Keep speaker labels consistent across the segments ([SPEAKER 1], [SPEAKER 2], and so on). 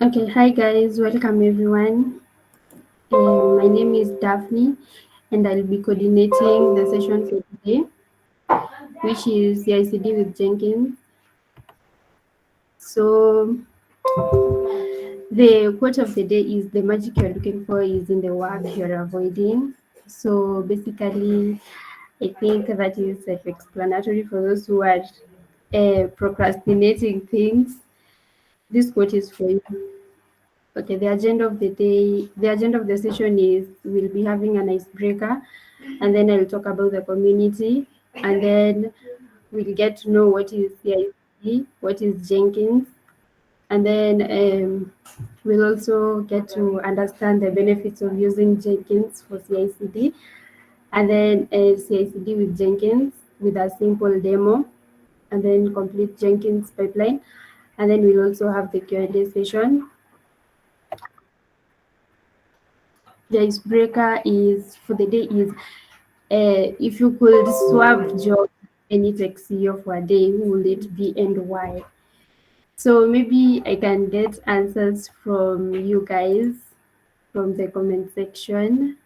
[SPEAKER 1] Okay, hi guys, welcome everyone. My name is Daphne and I'll be coordinating the session for today, which is the ICD with Jenkins. So, the quote of the day is the magic you're looking for is in the work you're avoiding. So, basically, I think that is self explanatory for those who are procrastinating things. This quote is for you. Okay, the agenda of the session is we'll be having an icebreaker, and then I'll talk about the community, and then we'll get to know what is CICD, what is Jenkins, and then we'll also get to understand the benefits of using Jenkins for CICD, and then CICD with Jenkins with a simple demo, and then complete Jenkins pipeline, and then we'll also have the Q&A session. The icebreaker is for the day is if you could swap job any tech CEO for a day, who will it be and why? So maybe I can get answers from you guys from the comment section.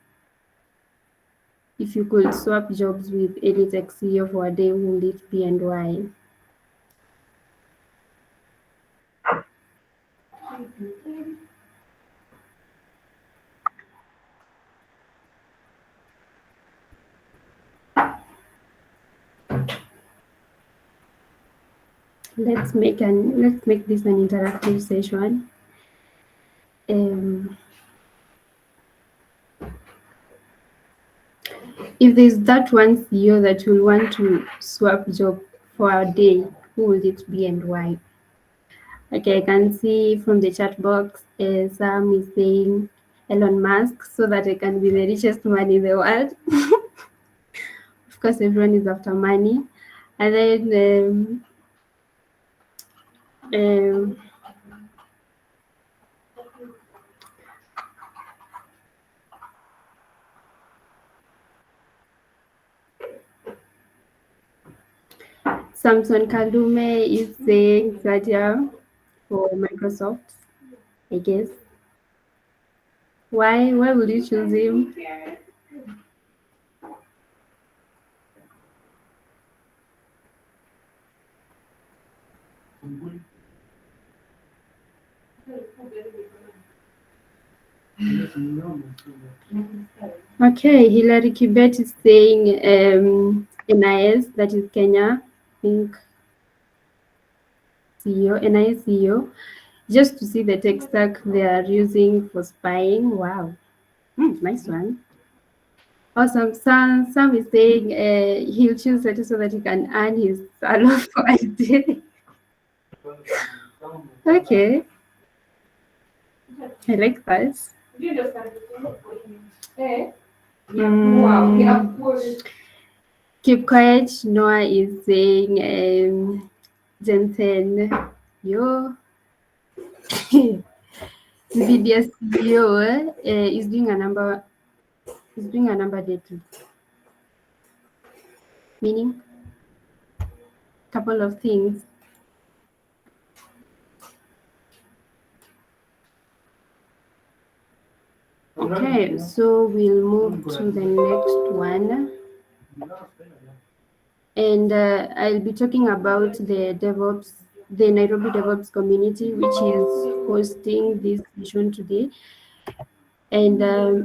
[SPEAKER 1] If you could swap jobs with any tech CEO for a day, who will it be and why? Let's make this an interactive session. If there's that one CEO that will want to swap job for a day, who would it be and why? Okay, I can see from the chat box, Sam is saying Elon Musk so that I can be the richest man in the world. Of course, everyone is after money. And then um, Samson Kalume is saying Satya for Microsoft, I guess. Why would you choose him? Okay, Hilary Kibet is saying NIS, that is Kenya, I think CEO, NIS CEO, just to see the tech stack they are using for spying. Wow, nice one. Awesome. Sam is saying he'll choose that so that he can earn his salary for a day. Okay, I like that. Keep quiet. Noah is saying Jensen, yo. Nvidia CEO is doing a number day too. Meaning couple of things. Okay, so we'll move to the next one. And I'll be talking about the Nairobi DevOps community, which is hosting this session today. And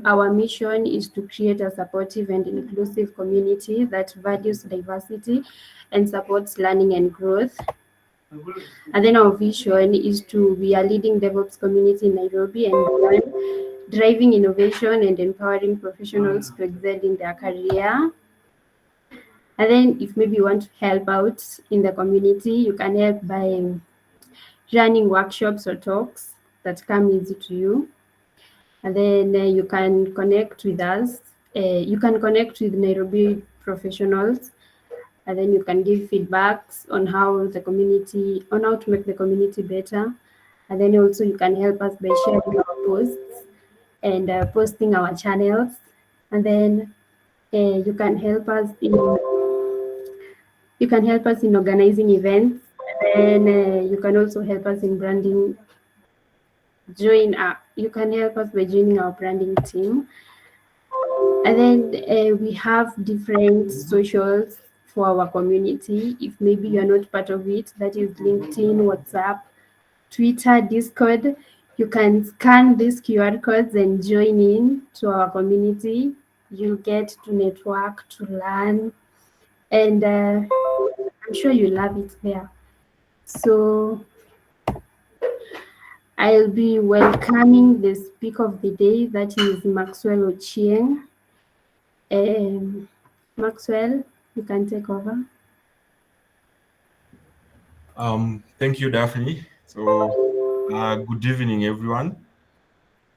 [SPEAKER 1] our mission is to create a supportive and inclusive community that values diversity and supports learning and growth. And then our vision is to be a leading DevOps community in Nairobi and beyond, driving innovation and empowering professionals to excel in their career. And then if maybe you want to help out in the community, you can help by running workshops or talks that come easy to you. And then you can connect with us. You can connect with Nairobi professionals, and then you can give feedbacks on how to make the community better. And then also you can help us by sharing our posts and posting our channels. And then you can help us in organizing events. And And you can also help us in branding. You can help us by joining our branding team. And then we have different socials for our community. If maybe you're not part of it, that is LinkedIn, WhatsApp, Twitter, Discord. You can scan these QR codes and join in to our community. You get to network, to learn, and I'm sure you love it there. So I'll be welcoming the speaker of the day, that is Maxwell Ochieng. Maxwell, you can take over.
[SPEAKER 2] Thank you, Daphne. So, good evening, everyone.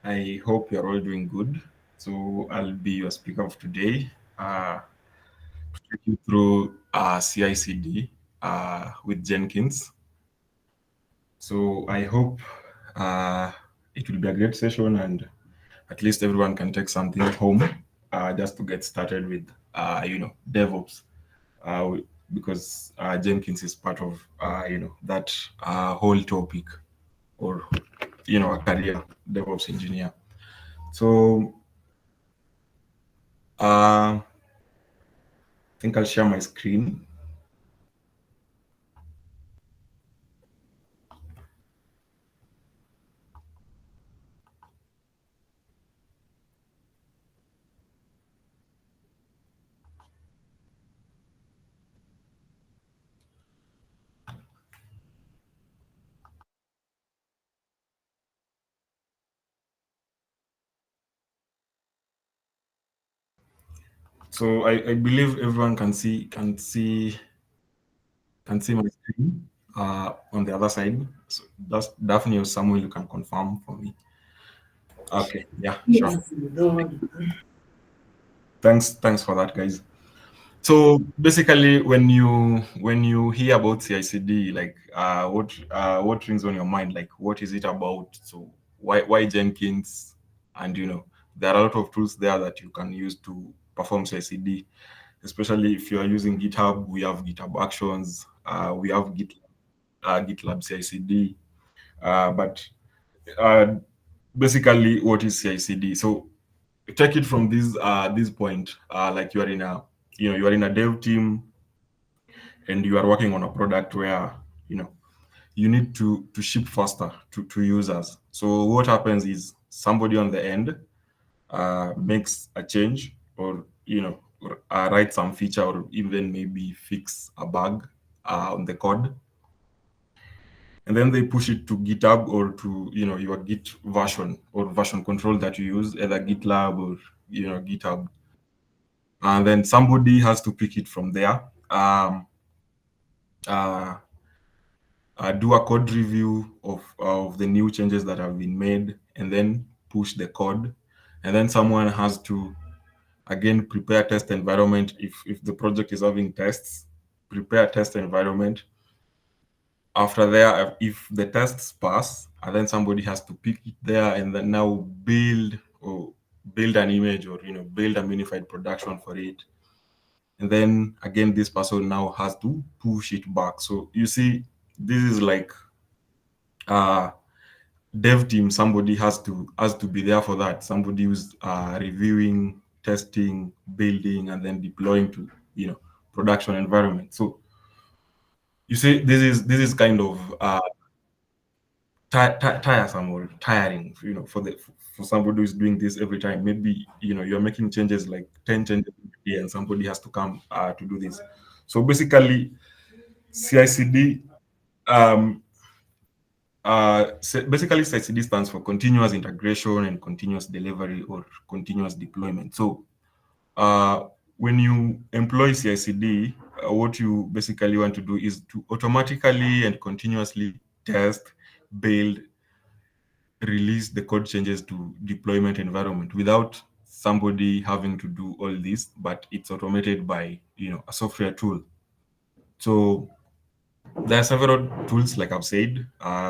[SPEAKER 2] I hope you're all doing good. So, I'll be your speaker of today. Take you through CICD with Jenkins. So, I hope it will be a great session, and at least everyone can take something home just to get started with, DevOps. Uh, because Jenkins is part of, that whole topic, or a career DevOps engineer. So I think I'll share my screen. So I believe everyone can see my screen on the other side. So that's Daphne or Samuel, you can confirm for me. Okay, yeah, sure.
[SPEAKER 1] Yes.
[SPEAKER 2] Thanks for that, guys. So basically, when you hear about CICD, like what rings on your mind? Like, what is it about? So why Jenkins? And there are a lot of tools there that you can use to perform CICD. Especially if you are using GitHub, we have GitHub Actions, we have GitLab CICD. But uh, basically, what is CICD? So take it from this point. Like you are in a dev team, and you are working on a product where you know you need to ship faster to users. So what happens is somebody on the end makes a change, or write some feature, or even maybe fix a bug on the code, and then they push it to GitHub, or to your Git version, or version control that you use, either GitLab or GitHub, and then somebody has to pick it from there. Uh, do a code review of the new changes that have been made, and then push the code, and then someone has to again prepare test environment. If the project is having tests, prepare test environment. After there, if the tests pass, and then somebody has to pick it there, and then now build an image, or build a minified production for it. And then again, this person now has to push it back. So you see, this is like uh dev team. Somebody has to be there for that. Somebody who's reviewing, testing, building, and then deploying to production environment. So you see, this is kind of tiresome or tiring, for somebody who's doing this every time. Maybe you're making changes, like 10 changes a day, and somebody has to come to do this. So basically, CICD basically, CICD stands for continuous integration and continuous delivery, or continuous deployment. So, when you employ CICD, what you basically want to do is to automatically and continuously test, build, release the code changes to deployment environment without somebody having to do all this, but it's automated by a software tool. So there are several tools, like I've said.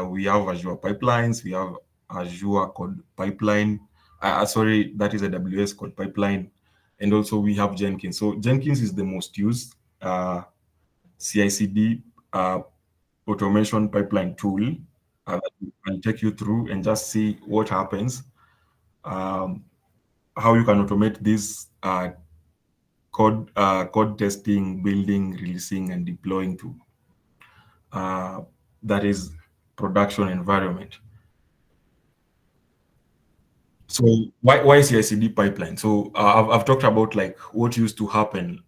[SPEAKER 2] We have Azure Pipelines, we have Azure Code Pipeline. Sorry, that is AWS Code Pipeline. And also we have Jenkins. So Jenkins is the most used CI/CD automation pipeline tool that can take you through and just see what happens, um, how you can automate this code testing, building, releasing, and deploying to uh, that is production environment. So why CI/CD pipeline? So I've talked about like what used to happen,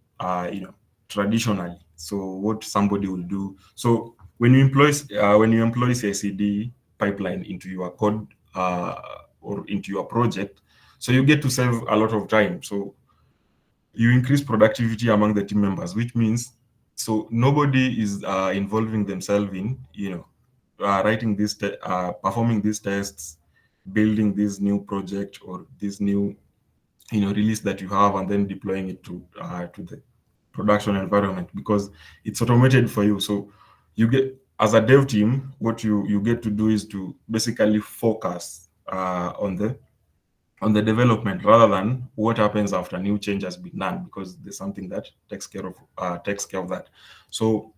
[SPEAKER 2] traditionally. So what somebody will do. So when you employ CI/CD pipeline into your code or into your project, so you get to save a lot of time. So you increase productivity among the team members, which means so nobody is involving themselves in writing performing these tests, building this new project or this new release that you have, and then deploying it to the production environment because it's automated for you. So you get as a dev team, what you get to do is to basically focus on the development rather than what happens after new change has been done because there's something that takes care of that. So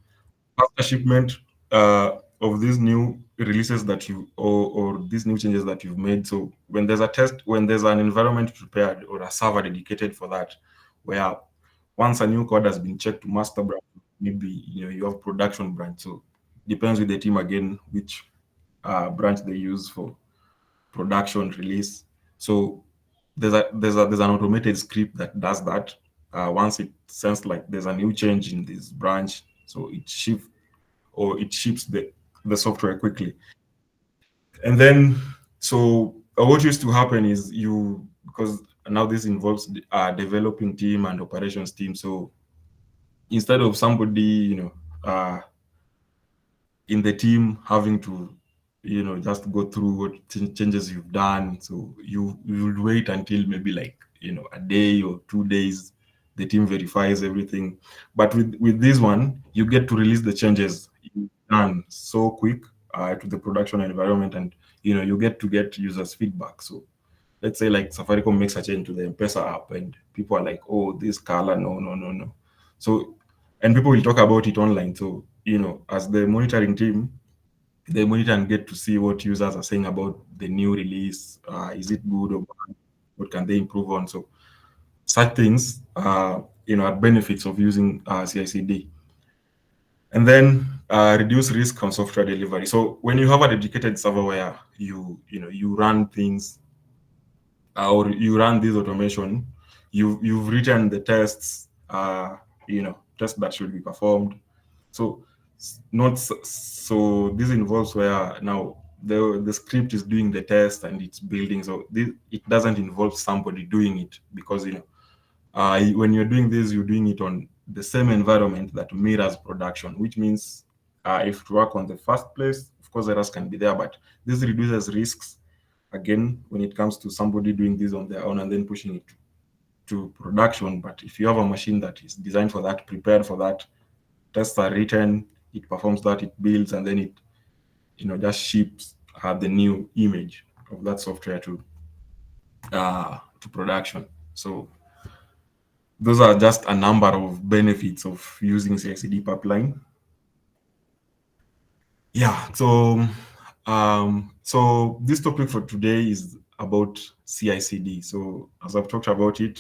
[SPEAKER 2] after shipment of these new releases that or these new changes that you've made. So when there's an environment prepared or a server dedicated for that, where once a new code has been checked to master branch, maybe you have production branch. So depends with the team again which branch they use for production release. So there's an automated script that does that. Once it senses like there's a new change in this branch, so it ships the software quickly. And then what used to happen is because now this involves developing team and operations team. So instead of somebody in the team having to just go through what changes you've done, so you will wait until maybe like a day or 2 days the team verifies everything. But with this one you get to release the changes you've done so quick to the production environment, and you get users feedback. So let's say like Safaricom makes a change to the M-Pesa app and people are like, oh, this color, no, no, no, no. So, and people will talk about it online. So, as the monitoring team, they monitor and get to see what users are saying about the new release. Is it good or bad? What can they improve on? So, such things, are benefits of using CI/CD. And then reduce risk on software delivery. So, when you have a dedicated server where you run things or you run this automation, you've written the tests, tests that should be performed. So not so this involves where now the script is doing the test and it's building. So it doesn't involve somebody doing it because when you're doing this, you're doing it on the same environment that mirrors production, which means if to work on the first place, of course errors can be there, but this reduces risks again when it comes to somebody doing this on their own and then pushing it to production. But if you have a machine that is designed for that, prepared for that, tests are written, it performs that, it builds, and then it just ships the new image of that software to production. So those are just a number of benefits of using CI/CD pipeline. Yeah. So this topic for today is about CI/CD. So as I've talked about it,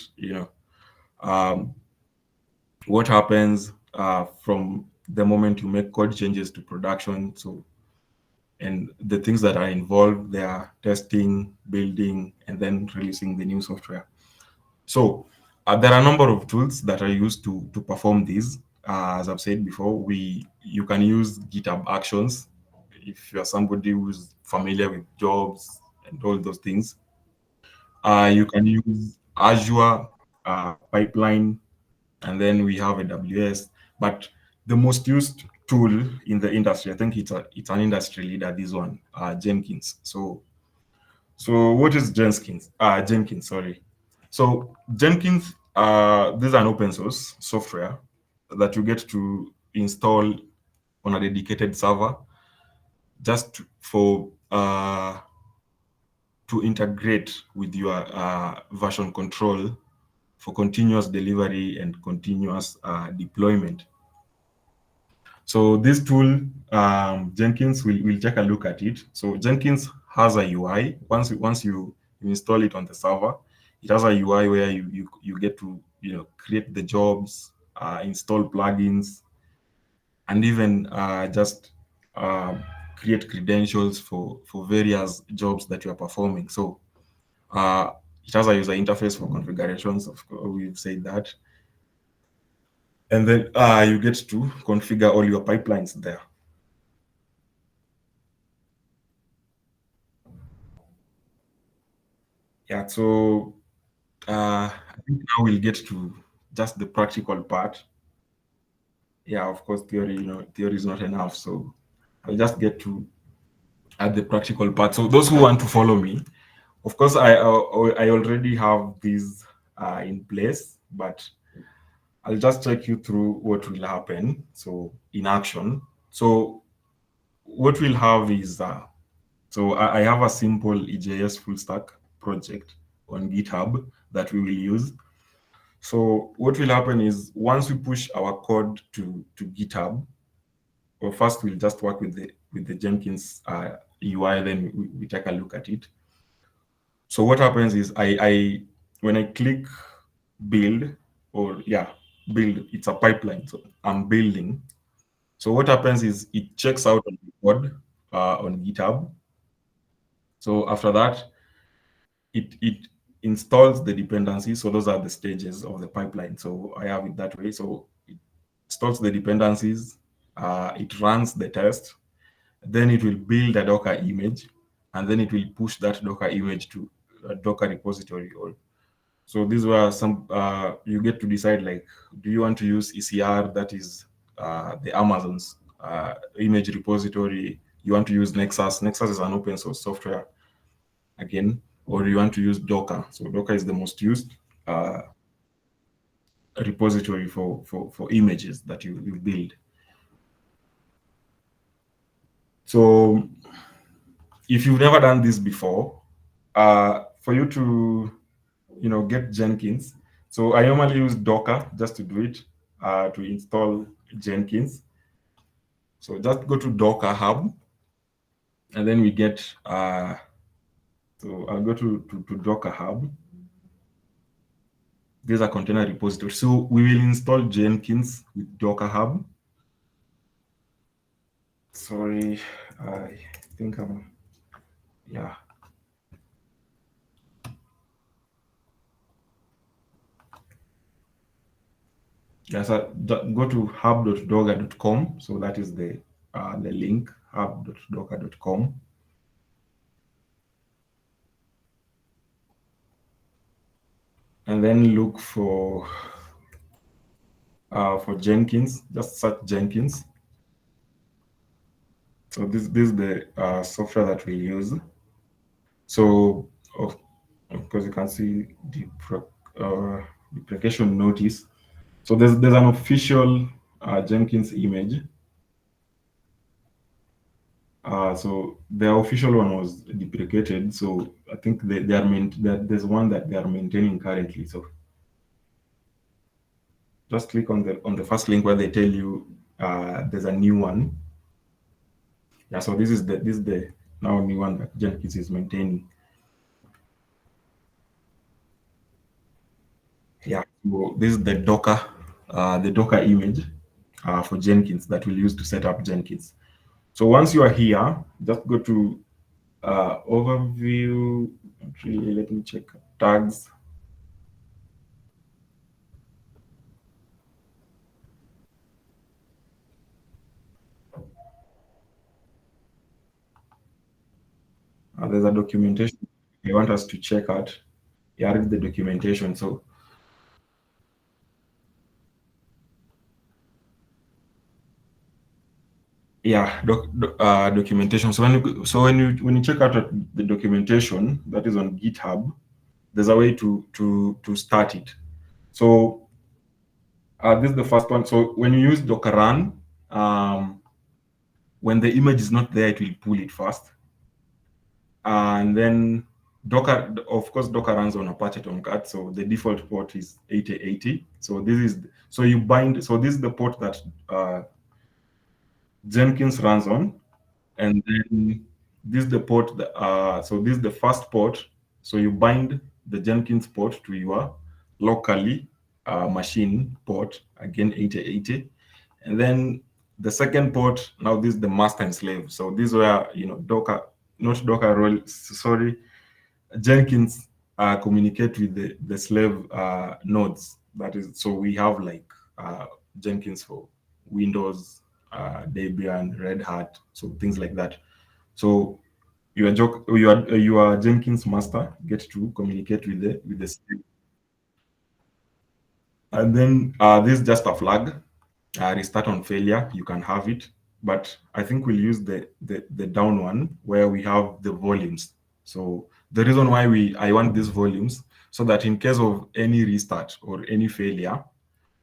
[SPEAKER 2] um, what happens from the moment you make code changes to production. So and the things that are involved, they are testing, building, and then releasing the new software. So there are a number of tools that are used to perform these. As I've said before, you can use GitHub Actions if you're somebody who's familiar with jobs and all those things. You can use Azure pipeline, and then we have AWS. But the most used tool in the industry, I think it's an industry leader, this one, Jenkins. So what is Jenkins? Jenkins, sorry. So Jenkins, this is an open source software that you get to install on a dedicated server just for to integrate with your version control for continuous delivery and continuous deployment. So this tool, Jenkins, will take a look at it. So Jenkins has a UI. Once you install it on the server, it has a UI where you get to create the jobs, install plugins, and even just uh, create credentials for various jobs that you are performing. So it has a user interface for configurations. Of course, we've said that, and then you get to configure all your pipelines there. Yeah. So I think now we'll get to just the practical part. Yeah, of course, theory, theory is not enough. So I'll just get to at the practical part. So those who want to follow me, of course, I already have these in place, but I'll just take you through what will happen. So in action, so what we'll have is so I have a simple EJS full stack project on GitHub that we will use. So what will happen is once we push our code to GitHub, well, first we'll just work with the Jenkins UI, then we take a look at it. So what happens is I when I click build, or yeah, build, it's a pipeline. So I'm building. So what happens is it checks out on the code on GitHub. So after that, it installs the dependencies. So those are the stages of the pipeline. So I have it that way. So it installs the dependencies, it runs the test, then it will build a Docker image, and then it will push that Docker image to a Docker repository. Or so these were some you get to decide, like, do you want to use ECR, that is the Amazon's image repository? You want to use Nexus? Nexus is an open source software again, or you want to use Docker? So Docker is the most used repository for images that you build. So if you've never done this before, for you to get Jenkins, so I normally use Docker just to do it, to install Jenkins. So just go to Docker Hub, and then we get so I'll go to Docker Hub. There's a container repository. So we will install Jenkins with Docker Hub. Sorry, I think yeah. Yeah, so go to hub.docker.com. So that is the link, hub.docker.com. And then look for Jenkins. Just search Jenkins. So this is the software that we use. So of course you can see the deprecation notice. So there's an official Jenkins image. So the official one was deprecated. So I think there's one that they are maintaining currently. So just click on the first link where they tell you there's a new one. Yeah, so this is the now new one that Jenkins is maintaining. Yeah, so this is the Docker image for Jenkins that we'll use to set up Jenkins. So once you are here, just go to overview. Actually, let me check tags. There's a documentation they want us to check out. Here is the documentation. So yeah, documentation. So when you check out the documentation that is on GitHub, there's a way to start it. So this is the first one. So when you use Docker run, when the image is not there, it will pull it first, and then Docker, of course, Docker runs on Apache Tomcat. So the default port is 8080. So this is you bind. So this is the port that Jenkins runs on, and then this is the port. So this is the first port. So you bind the Jenkins port to your locally machine port, again 8080, and then the second port. Now this is the master and slave. So this is where Docker, not Docker role. Sorry, Jenkins communicate with the slave nodes. That is, so we have like Jenkins for Windows, Debian, Red Hat, so things like that. So your Jenkins master get to communicate with the slave, and then this is just a flag. Restart on failure. You can have it, but I think we'll use the down one where we have the volumes. So the reason why I want these volumes, so that in case of any restart or any failure,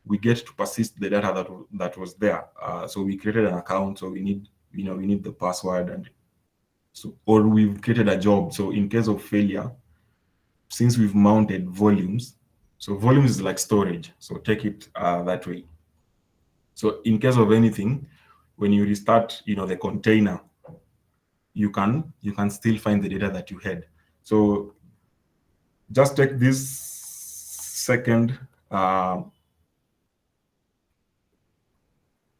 [SPEAKER 2] we get to persist the data that was there. So we created an account, so we need the password, and so, or we've created a job. So in case of failure, since we've mounted volumes, so volumes is like storage. So take it that way. So in case of anything, when you restart, the container, you can still find the data that you had. So just take this uh,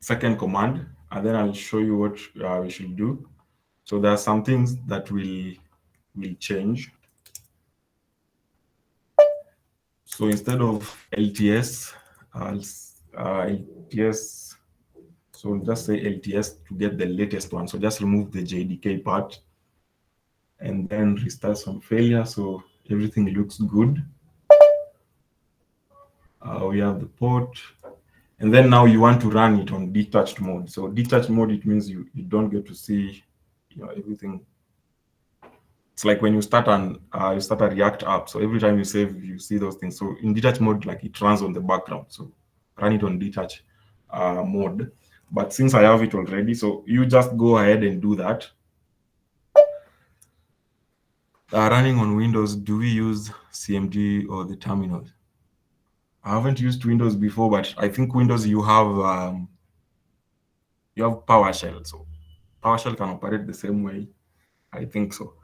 [SPEAKER 2] second command, and then I'll show you what we should do. So there are some things that will change. So instead of LTS, LTS. So just say LTS to get the latest one. So just remove the JDK part and then restart some failure. So everything looks good. We have the port. And then now you want to run it on detached mode. So detached mode, it means you don't get to see everything. It's like when you start a React app. So every time you save, you see those things. So in detached mode, like it runs on the background. So run it on detached mode. But since I have it already, so you just go ahead and do that. Running on Windows, do we use CMD or the terminal? I haven't used Windows before, but I think Windows you have PowerShell, so PowerShell can operate the same way. I think so.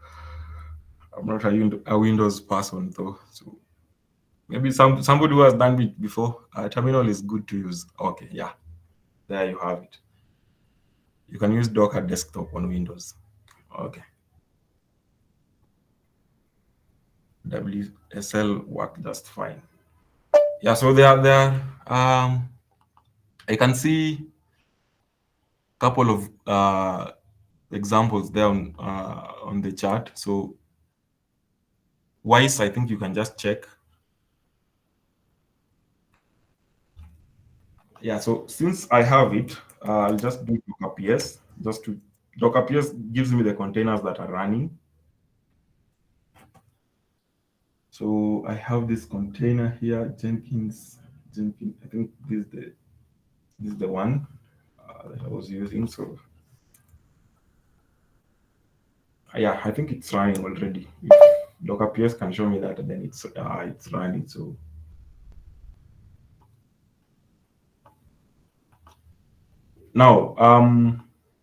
[SPEAKER 2] I'm not a Windows person though, so maybe somebody who has done it before. Terminal is good to use. Okay, yeah, there you have it. You can use Docker Desktop on Windows. Okay, WSL work just fine. Yeah, so there. I can see a couple of examples there on the chart. So Wise, I think you can just check. Yeah, so since I have it, I'll just do Docker PS. Docker PS gives me the containers that are running. So I have this container here, Jenkins. I think this is the one that I was using. So yeah, I think it's running already. If Docker PS can show me that, then it's running. So now,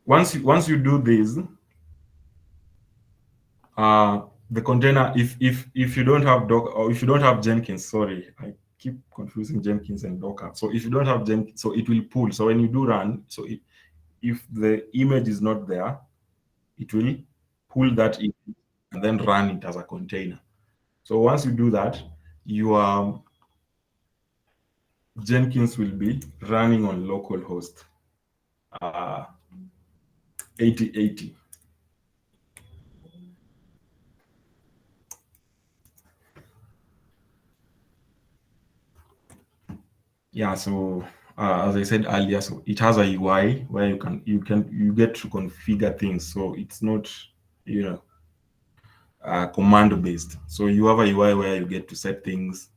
[SPEAKER 2] once you do this, the container, if you don't have Docker, or if you don't have Jenkins, sorry, I keep confusing Jenkins and Docker. So if you don't have Jenkins, so it will pull. So when you do run, so if the image is not there, it will pull that image and then run it as a container. So once you do that, your Jenkins will be running on localhost 8080. Yeah, so as I said earlier, so it has a UI where you get to configure things. So it's not you know command based. So you have a UI where you get to set things,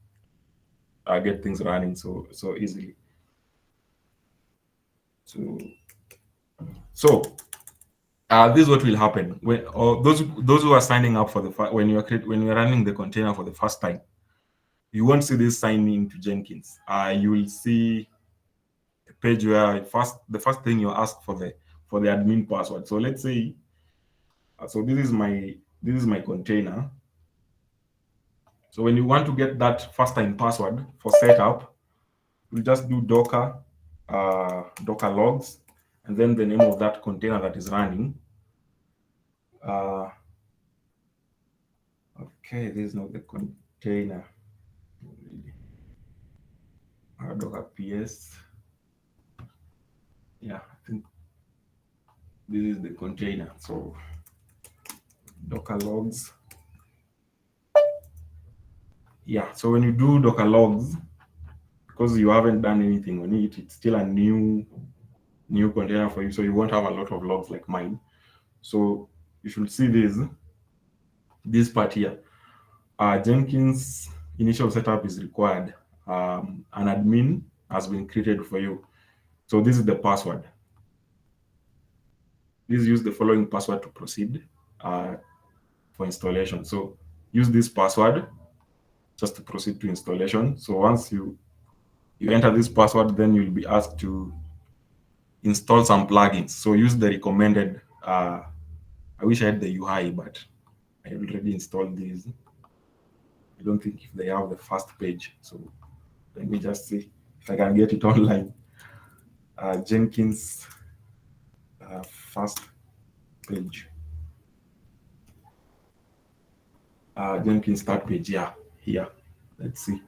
[SPEAKER 2] get things running so easily. So this is what will happen when, or those who are signing up for when you're running the container for the first time. You won't see this signing to Jenkins. You will see a page where the first thing you ask for for the admin password. So let's say, so this is my container. So when you want to get that first time password for setup, you just do docker logs, and then the name of that container that is running. Uh, okay, this is not the container. Docker ps. Yeah, I think this is the container. So docker logs. Yeah, so when you do docker logs, because you haven't done anything on it, it's still a new container for you, so you won't have a lot of logs like mine. So you should see this part here. Jenkins initial setup is required. An admin has been created for you. So this is the password. Please use the following password to proceed for installation. So use this password just to proceed to installation. So once you enter this password, then you'll be asked to install some plugins. So use the recommended. I wish I had the UI, but I already installed these. I don't think if they have the first page. So let me just see if I can get it online. Jenkins first page. Jenkins start page. Yeah, here. Let's see.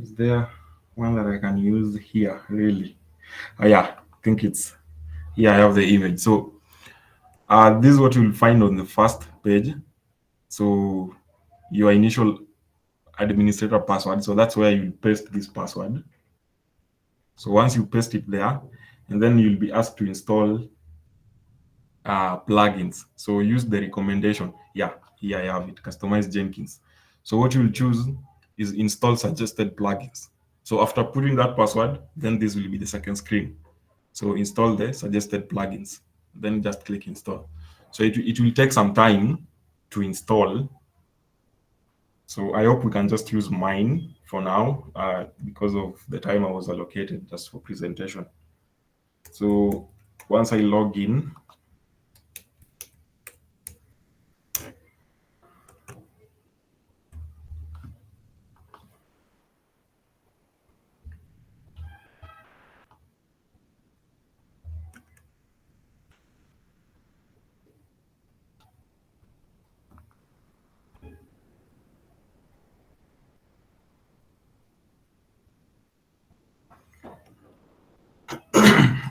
[SPEAKER 2] Is there one that I can use here? Really? Oh yeah, I think it's here. I have the image. So this is what you'll find on the first page. So your initial administrator password. So that's where you paste this password. So once you paste it there, and then you'll be asked to install plugins. So use the recommendation. Yeah, here I have it. Customize Jenkins. So what you'll choose is install suggested plugins. So after putting that password, then this will be the second screen. So install the suggested plugins. Then just click install. So it will take some time to install. So I hope we can just use mine for now because of the time I was allocated just for presentation. So once I log in,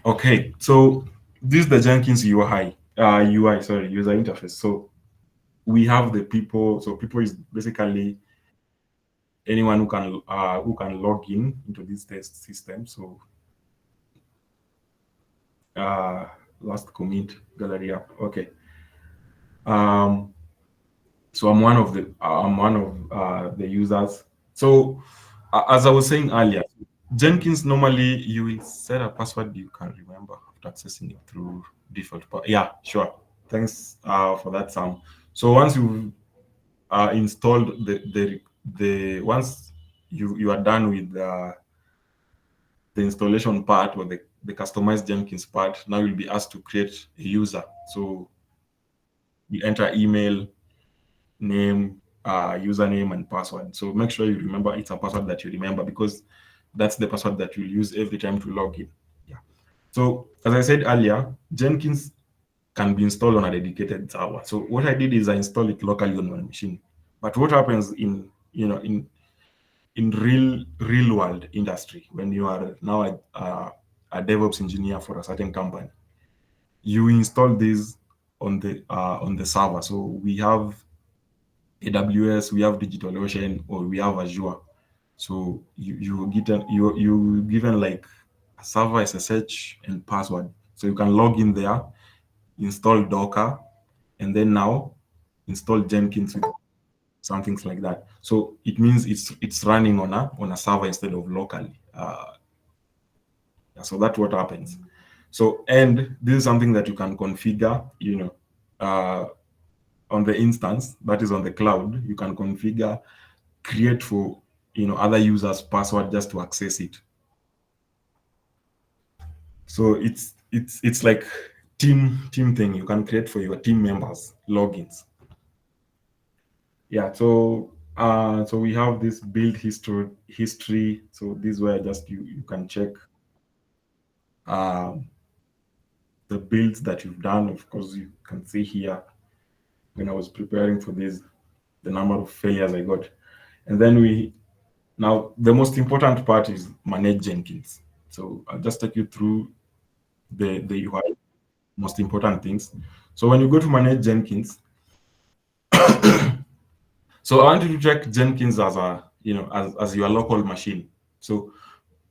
[SPEAKER 2] okay, so this is the Jenkins sorry, user interface. So we have the people. So people is basically anyone who can log in into this test system. So uh, last commit gallery app. Okay. Um, so I'm one of the users. So as I was saying earlier, Jenkins normally you will set a password you can remember after accessing it through default. But yeah, sure. Thanks for that, Sam. So once you've installed the once you are done with the installation part or the customized Jenkins part, now you'll be asked to create a user. So you enter email, name, username, and password. So make sure you remember it's a password that you remember because that's the password that you'll use every time to log in. Yeah. So as I said earlier, Jenkins can be installed on a dedicated server. So what I did is I installed it locally on my machine. But what happens in real world industry when you are now a DevOps engineer for a certain company, you install this on the server. So we have AWS, we have DigitalOcean, or we have Azure. So you given like a server SSH and password, so you can log in there, install Docker, and then now install Jenkins with some things like that. So it means it's running on a server instead of locally. So that's what happens. So and this is something that you can configure, uh, on the instance that is on the cloud, you can configure, create for other users password just to access it. So it's like team thing. You can create for your team members logins. Yeah. So we have this build history. So this is where just you can check um, the builds that you've done. Of course, you can see here when I was preparing for this, the number of failures I got. And then now the most important part is manage Jenkins. So I'll just take you through the UI, most important things. So when you go to manage Jenkins, so I want you to check Jenkins as as your local machine. So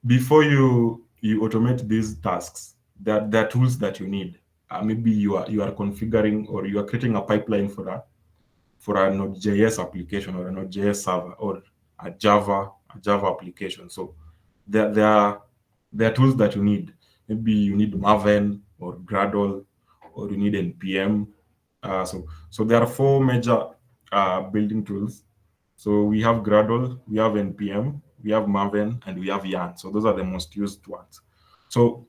[SPEAKER 2] before you automate these tasks, there are tools that you need. Maybe you are configuring or you are creating a pipeline for a Node.js application or a Node.js server or a Java application. So there are tools that you need. Maybe you need Maven or Gradle or you need NPM. So there are four major building tools. So we have Gradle, we have NPM, we have Maven, and we have Yarn. So those are the most used ones. So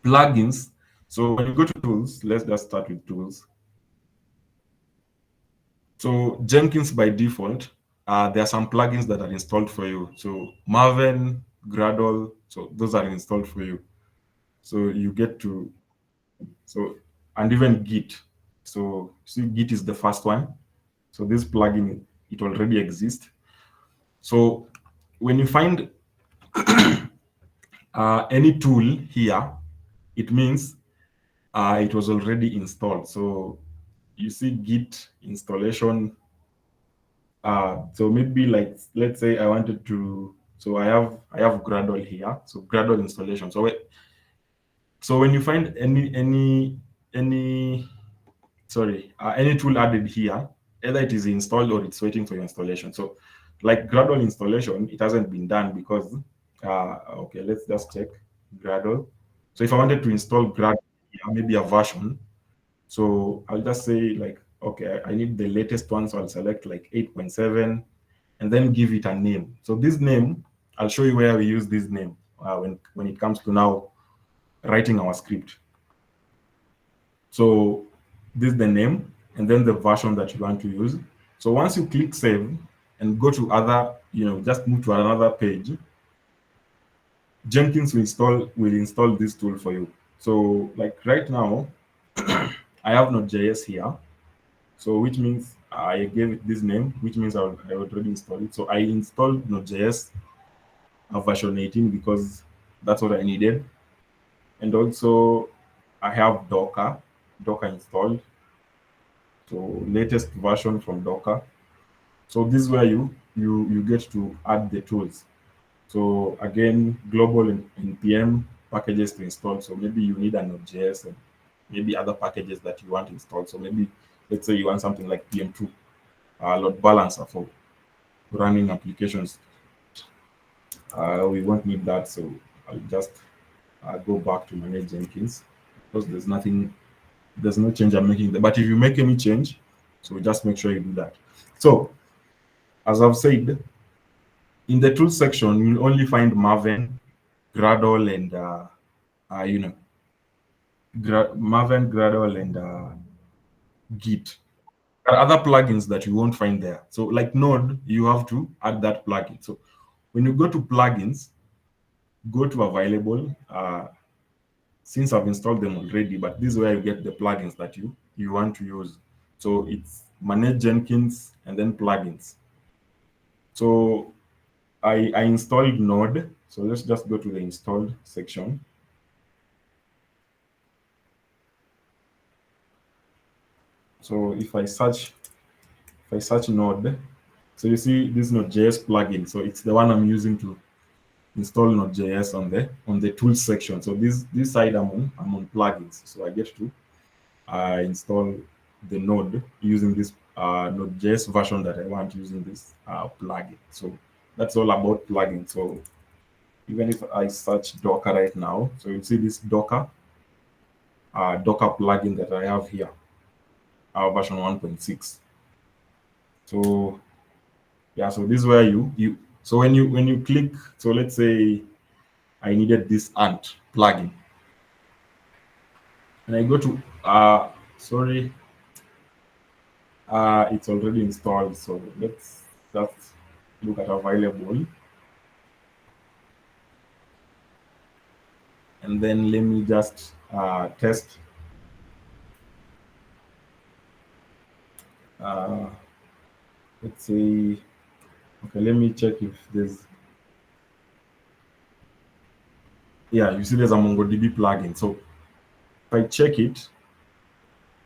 [SPEAKER 2] plugins. So when you go to tools, let's just start with tools. So Jenkins by default, there are some plugins that are installed for you. So Maven, Gradle, so those are installed for you. So you get to and even Git. So see, Git is the first one. So this plugin it already exists. So when you find any tool here, it means it was already installed. So you see Git installation. So maybe like let's say I wanted to. So I have Gradle here. So Gradle installation. So when you find any any tool added here, either it is installed or it's waiting for your installation. So like Gradle installation, it hasn't been done because okay, let's just check Gradle. So if I wanted to install Gradle, maybe a version, so I'll just say like, okay, I need the latest one, so I'll select like 8.7 and then give it a name. So this name, I'll show you where we use this name when it comes to now writing our script. So this is the name and then the version that you want to use. So once you click save and go to other, just move to another page, Jenkins will install this tool for you. So like right now, I have Node.js here. So which means I gave it this name, which means I already installed it. So I installed Node.js version 18 because that's what I needed. And also I have Docker installed. So latest version from Docker. So this is where you get to add the tools. So again, global and npm packages to install. So maybe you need a Node.js and maybe other packages that you want installed. So maybe let's say you want something like PM2, load balancer for running applications. We won't need that, so I'll just go back to manage Jenkins because there's no change I'm making there. But if you make any change, so just make sure you do that. So as I've said, in the tools section, you'll only find Maven, Gradle, and Maven, Gradle, and Git. There are other plugins that you won't find there. So like Node, you have to add that plugin. So when you go to plugins, go to available. Since I've installed them already, but this is where you get the plugins that you want to use. So it's manage Jenkins and then plugins. So I installed Node. So let's just go to the installed section. So if I search Node, so you see this Node.js plugin. So it's the one I'm using to install Node.js on the tools section. So this side I'm on plugins. So I get to install the Node using this Node.js version that I want using this plugin. So that's all about plugin. So even if I search Docker right now, so you see this Docker plugin that I have here. our version 1.6. So yeah, so this is where you so when you click, so let's say I needed this ant plugin, and I go to sorry, it's already installed. So let's just look at available, and then let me just test. Uh, let's say, okay, let me check if there's, yeah, you see there's a MongoDB plugin. So if I check it,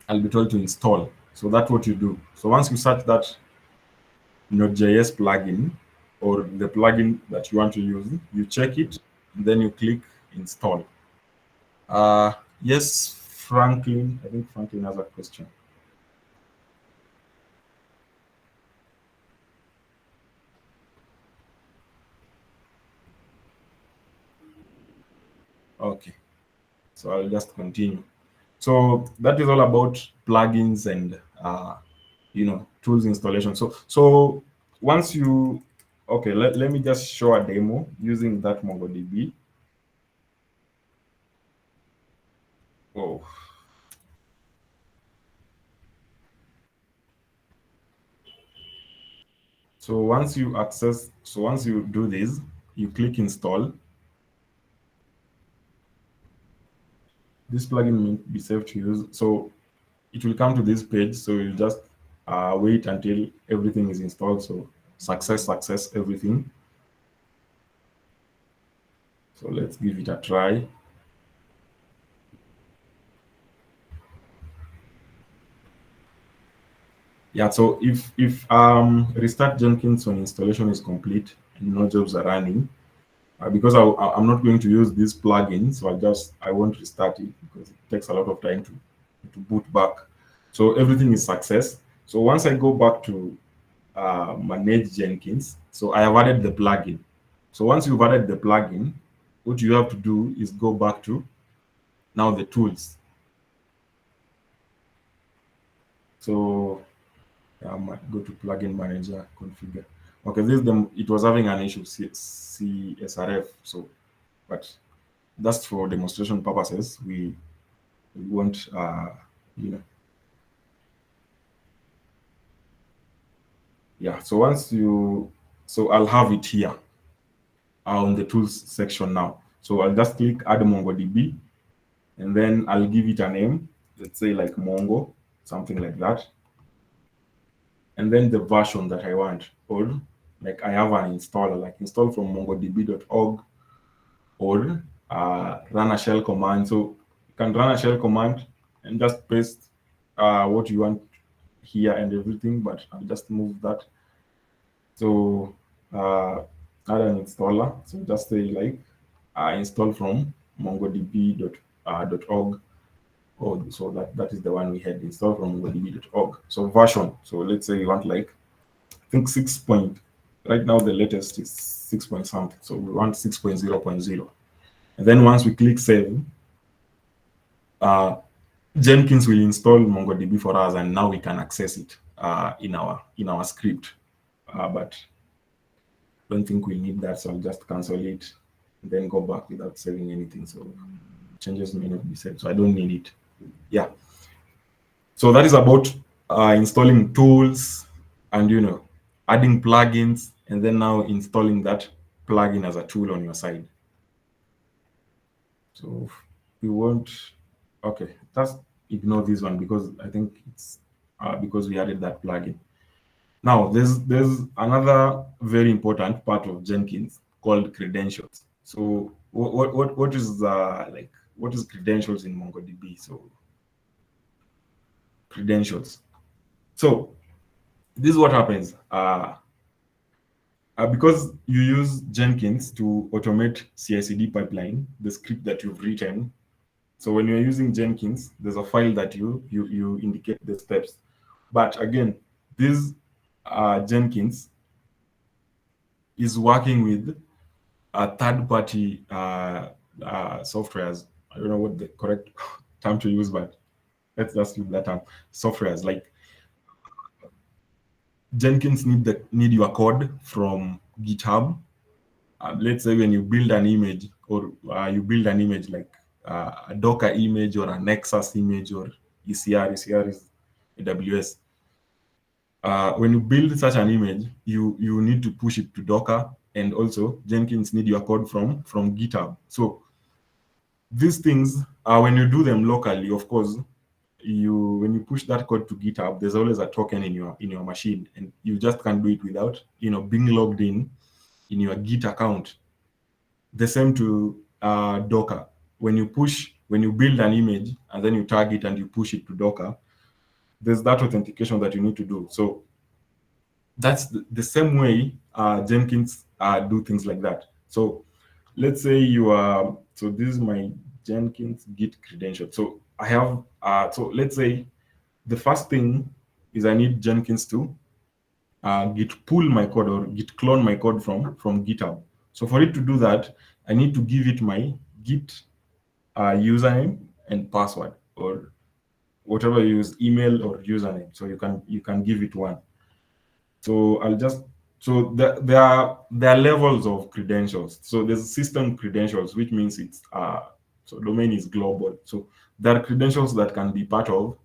[SPEAKER 2] I'll be told to install. So that's what you do. So once you search that Node.js plugin or the plugin that you want to use, you check it, and then you click install. Yes, Franklin. I think Franklin has a question. Okay, so I'll just continue. So that is all about plugins and tools installation. So once you, okay, let me just show a demo using that MongoDB. Oh, so once you do this, you click install. This plugin may be safe to use. So it will come to this page. So you just wait until everything is installed. So success, everything. So let's give it a try. Yeah, so if restart Jenkins when installation is complete and no jobs are running, because I'm not going to use this plugin, so I won't restart it because it takes a lot of time to boot back. So everything is success. So once I go back to manage Jenkins, so I have added the plugin. So once you've added the plugin, what you have to do is go back to now the tools. So I might go to plugin manager configure. Okay, this is the, it was having an issue CSRF. So, but that's for demonstration purposes. We won't, you know, yeah. So once you, so I'll have it here on the tools section now. So I'll just click add MongoDB, and then I'll give it a name. Let's say like Mongo, something like that, and then the version that I want, or like I have an installer, like install from mongodb.org, or run a shell command. So you can run a shell command and just paste what you want here and everything, but I'll just move that. So add an installer. So just say like install from mongodb.org. Oh, so that is the one we had, install from mongodb.org. So version. So let's say you want like, I think 6 point. Right now the latest is 6 point something. So we want 6.0.0. And then once we click save, uh, Jenkins will install MongoDB for us, and now we can access it in our script. But don't think we need that, so I'll just cancel it and then go back without saving anything. So changes may not be saved, so I don't need it. Yeah. So that is about installing tools and adding plugins, and then now installing that plugin as a tool on your side. So we won't. Okay, just ignore this one because I think it's because we added that plugin. Now there's another very important part of Jenkins called credentials. So what is like what is credentials in MongoDB? So credentials. So this is what happens. Because you use Jenkins to automate CI/CD pipeline, the script that you've written. So when you're using Jenkins, there's a file that you indicate the steps. But again, this Jenkins is working with a third-party softwares. I don't know what the correct term to use, but let's just leave that term. Softwares like Jenkins need your code from GitHub. Let's say when you build an image, or you build an image like a Docker image or a Nexus image or ECR is AWS. When you build such an image, you need to push it to Docker, and also Jenkins need your code from GitHub. So these things, when you do them locally, of course, when you push that code to GitHub, there's always a token in your machine, and you just can't do it without being logged in your Git account. The same to Docker. When you build an image and then you tag it and you push it to Docker, there's that authentication that you need to do. So that's the same way Jenkins do things like that. So let's say so this is my Jenkins Git credential. So I have, so let's say the first thing is I need Jenkins to Git pull my code or Git clone my code from GitHub. So for it to do that, I need to give it my Git username and password, or whatever you use, email or username. So you can give it one. So there are levels of credentials. So there's system credentials, which means it's so domain is global. So there are credentials that can be part of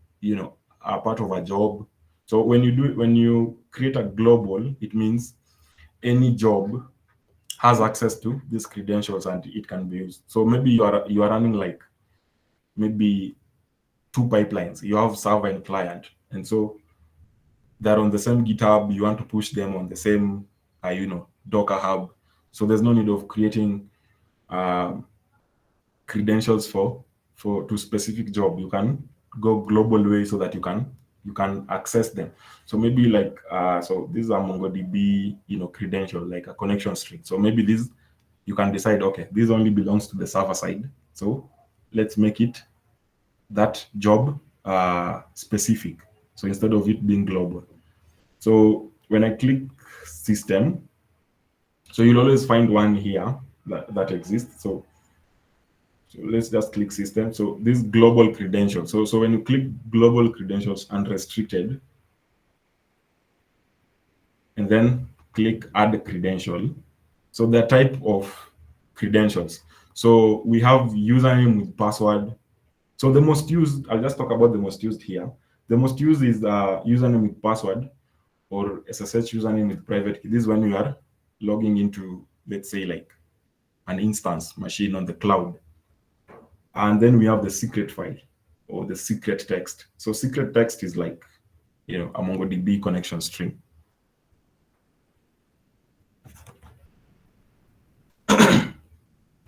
[SPEAKER 2] a part of a job. So when you create a global, it means any job has access to these credentials and it can be used. So maybe you are running like maybe two pipelines. You have server and client, and so they're on the same GitHub. You want to push them on the same, Docker hub. So there's no need of creating um, credentials for to specific job. You can go global way so that you can access them. So maybe like so this is a MongoDB credential, like a connection string. So maybe this you can decide, okay, this only belongs to the server side. So let's make it that job specific. So instead of it being global. So when I click system, so you'll always find one here that exists. So let's just click system. So this global credentials. So when you click global credentials unrestricted, and then click add credential. So the type of credentials. So we have username with password. So the most used, I'll just talk about the most used here. The most used is username with password, or SSH username with private key. This is when you are logging into, let's say, like an instance machine on the cloud. And then we have the secret file or the secret text. So secret text is like, a MongoDB connection string.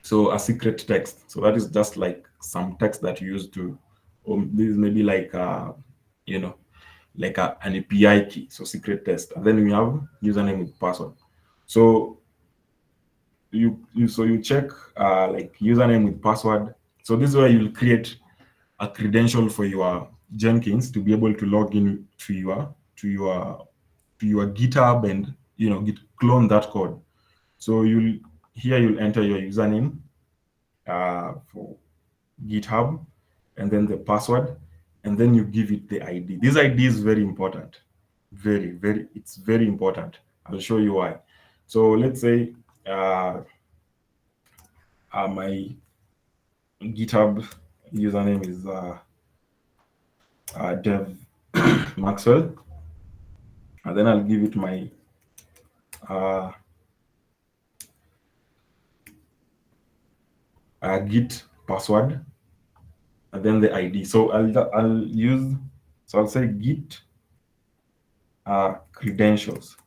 [SPEAKER 2] So a secret text. So that is just like some text that you use to, or this is maybe like, like an API key. So secret text. And then we have username with password. So you check like username with password. So this is where you'll create a credential for your Jenkins to be able to log in to your GitHub and git clone that code. So you'll enter your username for GitHub, and then the password, and then you give it the ID. This ID is very important. It's very important. I'll show you why. So let's say my GitHub username is dev Maxell, and then I'll give it my Git password, and then the ID. So I'll say Git credentials.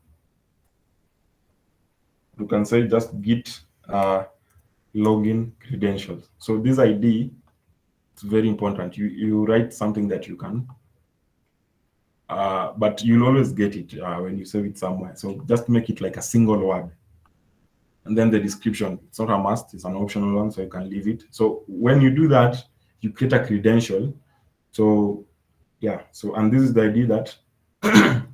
[SPEAKER 2] You can say just Git login credentials. So this ID, it's very important. You write something that you can, but you'll always get it when you save it somewhere. So just make it like a single word. And then the description, it's not a must, it's an optional one, so you can leave it. So when you do that, you create a credential. So yeah, and this is the ID that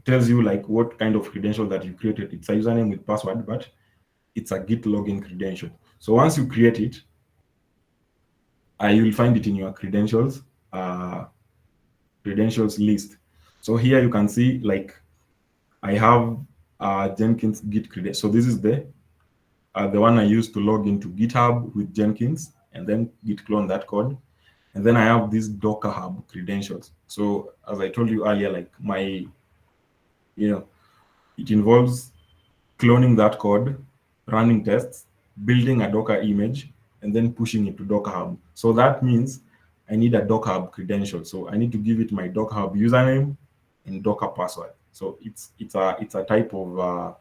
[SPEAKER 2] tells you like what kind of credential that you created. It's a username with password, but it's a Git login credential. So once you create it, you will find it in your credentials. credentials list. So here you can see like I have Jenkins Git credentials. So this is the one I used to log into GitHub with Jenkins and then git clone that code. And then I have these Docker Hub credentials. So as I told you earlier, like you know, it involves cloning that code, running tests, building a Docker image, and then pushing it to Docker Hub. So that means I need a Docker Hub credential. So I need to give it my Docker Hub username and Docker password. So it's a type of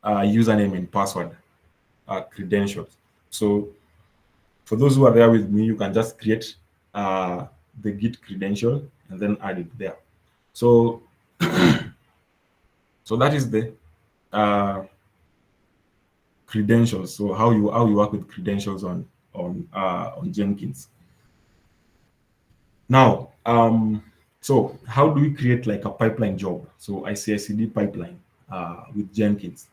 [SPEAKER 2] username and password credentials. So for those who are there with me, you can just create the Git credential and then add it there. So so that is the uh, credentials. So how you work with credentials on Jenkins. Now, so how do we create like a pipeline job? So ICICD pipeline with Jenkins.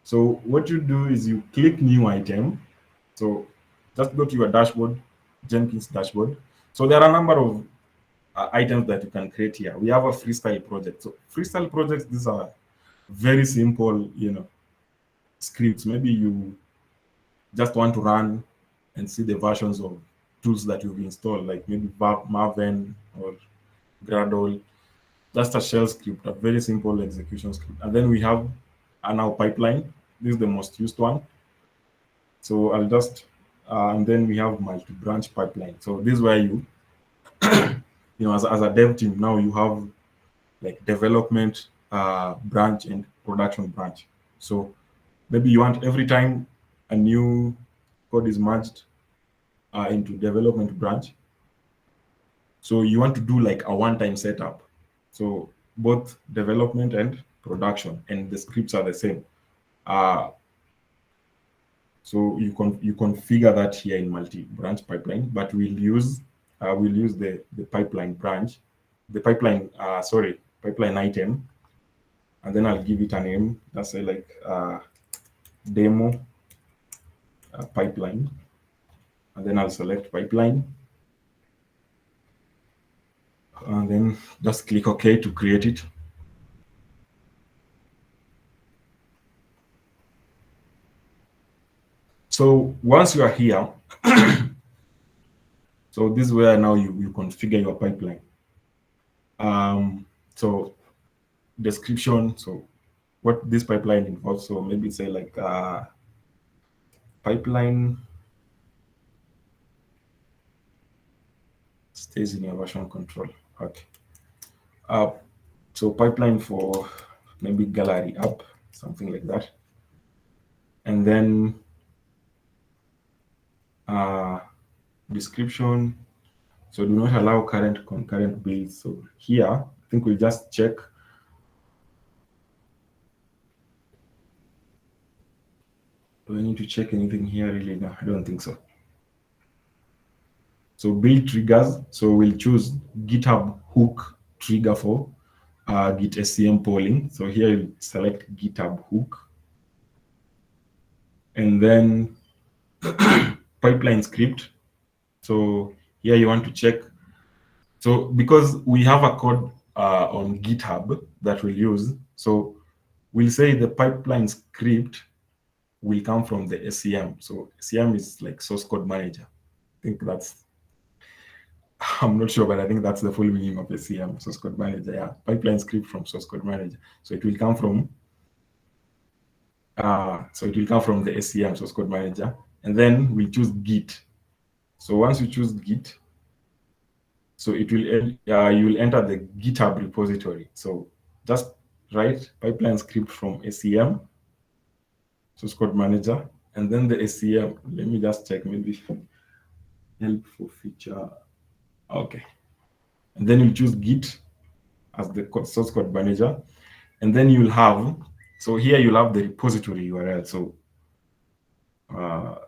[SPEAKER 2] So what you do is you click new item. So just go to your dashboard, Jenkins dashboard. So there are a number of items that you can create here. We have a freestyle project. So freestyle projects, these are very simple, scripts. Maybe you just want to run and see the versions of tools that you've installed, like maybe Maven or Gradle, just a shell script, a very simple execution script. And then we have a now pipeline. This is the most used one. So I'll just, and then we have multi-branch pipeline. So this is where as a dev team, now you have like development branch and production branch. So maybe you want every time a new code is merged into development branch. So you want to do like a one-time setup. So both development and production, and the scripts are the same. Uh, so you configure that here in multi-branch pipeline, but we'll use the pipeline branch, the pipeline pipeline item, and then I'll give it a name. Let's say like demo pipeline, and then I'll select pipeline, and then just click OK to create it. So once you are here, so this is where now you configure your pipeline. So description, so what this pipeline involves. So maybe say like pipeline stays in your version control. Okay. So pipeline for maybe gallery app, something like that. And then description. So do not allow current concurrent builds. So here, I think we'll just check. Do I need to check anything here really? No, I don't think so. So build triggers. So we'll choose GitHub hook trigger for Git SCM polling. So here you select GitHub hook. And then pipeline script. So here you want to check. So because we have a code on GitHub that we'll use, so we'll say the pipeline script will come from the SCM. So SCM is like source code manager. I think I'm not sure, but I think that's the full meaning of SCM, source code manager. Yeah, pipeline script from source code manager. So it will come from the SCM, source code manager, and then we choose Git. So once you choose Git, so it will you will enter the GitHub repository. So just write pipeline script from SCM, source code manager, and then the SCM. Let me just check, maybe help for feature. Okay, and then you choose Git as the source code manager, and then you'll have. So here you'll have the repository URL. So I'm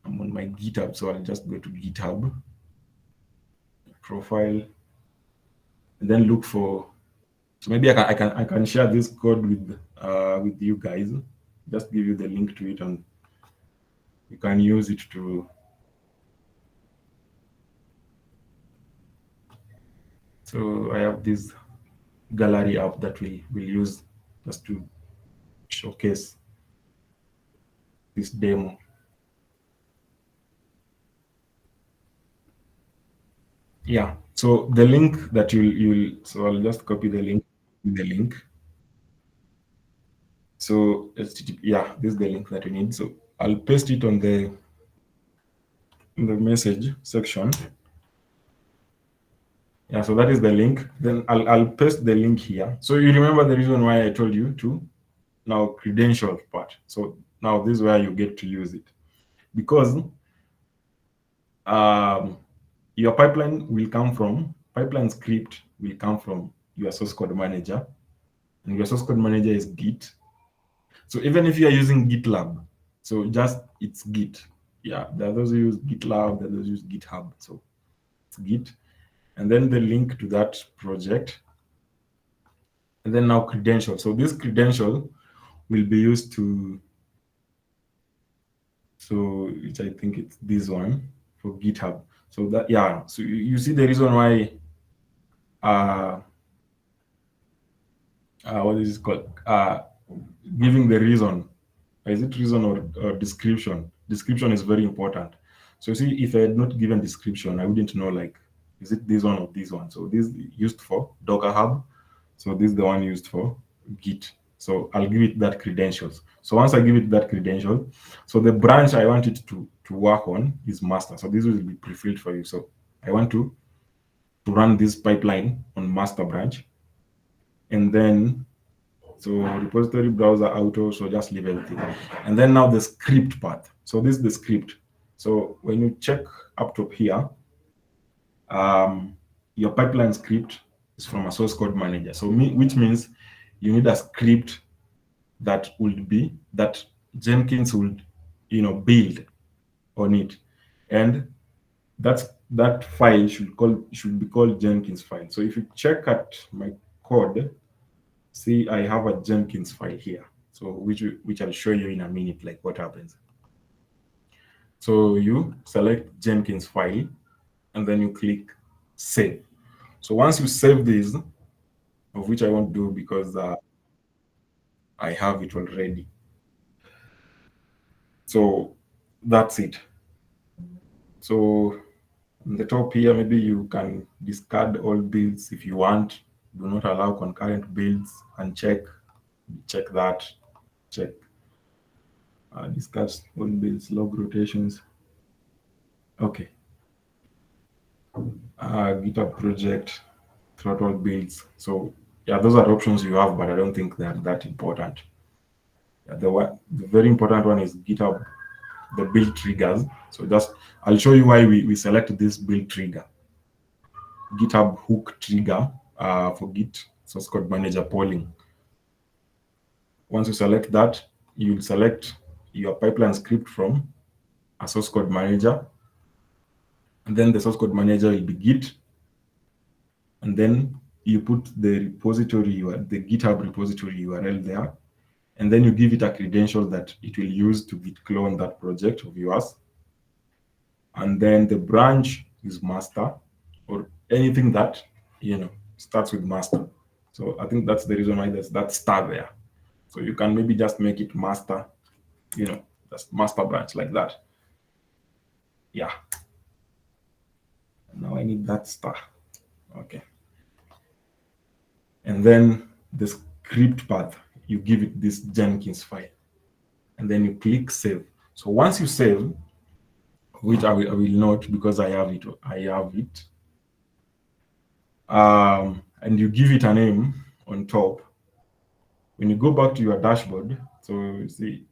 [SPEAKER 2] on my GitHub, so I'll just go to GitHub profile, and then look for. So maybe I can share this code with you guys. Just give you the link to it, and you can use it to So I have this gallery app that we will use just to showcase this demo. Yeah. So the link that you'll so I'll just copy the link. So yeah, this is the link that we need. So I'll paste it on the message section. Yeah, so that is the link. Then I'll paste the link here. So you remember the reason why I told you to now credential part. So now this is where you get to use it because um, your pipeline script will come from your source code manager, and your source code manager is Git. So even if you are using GitLab, so just it's Git. Yeah, there are those who use GitLab, there are those who use GitHub. So it's Git, and then the link to that project, and then now credential. So this credential will be used to, so which I think it's this one for GitHub. So that, yeah, so you see the reason why uh what is it called? Giving the reason. Is it reason or description? Description is very important. So see, if I had not given description, I wouldn't know like, is it this one or this one? So this is used for Docker Hub. So this is the one used for Git. So I'll give it that credentials. So once I give it that credential, so the branch I want it to work on is master. So this will be pre-filled for you. So I want to run this pipeline on master branch, and then so repository browser auto, so just leave everything. And then now the script part. So this is the script. So when you check up top here, your pipeline script is from a source code manager. So which means you need a script that Jenkins would build on it. And that file should be called Jenkins file. So if you check at my code, see, I have a Jenkins file here, so which I'll show you in a minute, like what happens. So you select Jenkins file, and then you click save. So once you save this, of which I won't do because I have it already. So that's it. So on the top here, maybe you can discard all builds if you want. Do not allow concurrent builds, and check that. Check discuss all builds, log rotations. Okay. GitHub project, throttle builds. So yeah, those are options you have, but I don't think they're that important. The very important one is GitHub, the build triggers. So just I'll show you why we select this build trigger. GitHub hook trigger for Git source code manager polling. Once you select that, you'll select your pipeline script from a source code manager, and then the source code manager will be Git, and then you put the repository, the GitHub repository URL there, and then you give it a credential that it will use to git clone that project of yours. And then the branch is master, or anything that starts with master. So I think that's the reason why there's that star there. So you can maybe just make it master, just master branch like that. Yeah. Now I need that star. Okay. And then the script path, you give it this Jenkins file, and then you click save. So once you save, which I will not because I have it, and you give it a name on top. When you go back to your dashboard, so you see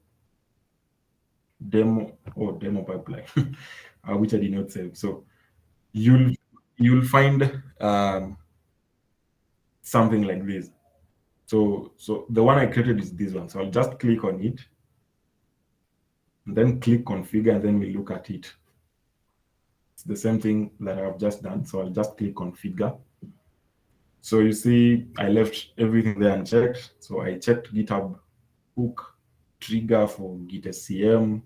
[SPEAKER 2] demo pipeline, which I did not save. So you'll find something like this. So the one I created is this one. So I'll just click on it, and then click configure, and then we look at it. It's the same thing that I've just done. So I'll just click configure. So you see, I left everything there unchecked. So I checked GitHub hook trigger for Git SCM,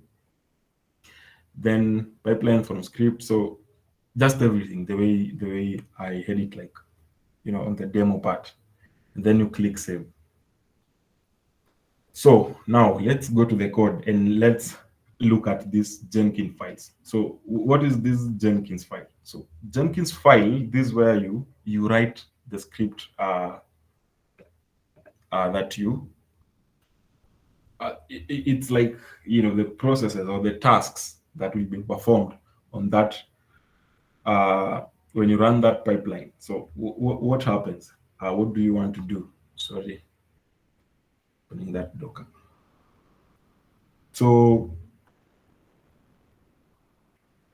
[SPEAKER 2] then pipeline from script. So just everything the way I had it like on the demo part, and then you click save. So now let's go to the code and let's look at these Jenkins files. So what is this Jenkins file? So Jenkins file, this is where you write the script that it's like the processes or the tasks that will be performed on that uh, when you run that pipeline. So what happens? What do you want to do? Sorry, opening that Docker. So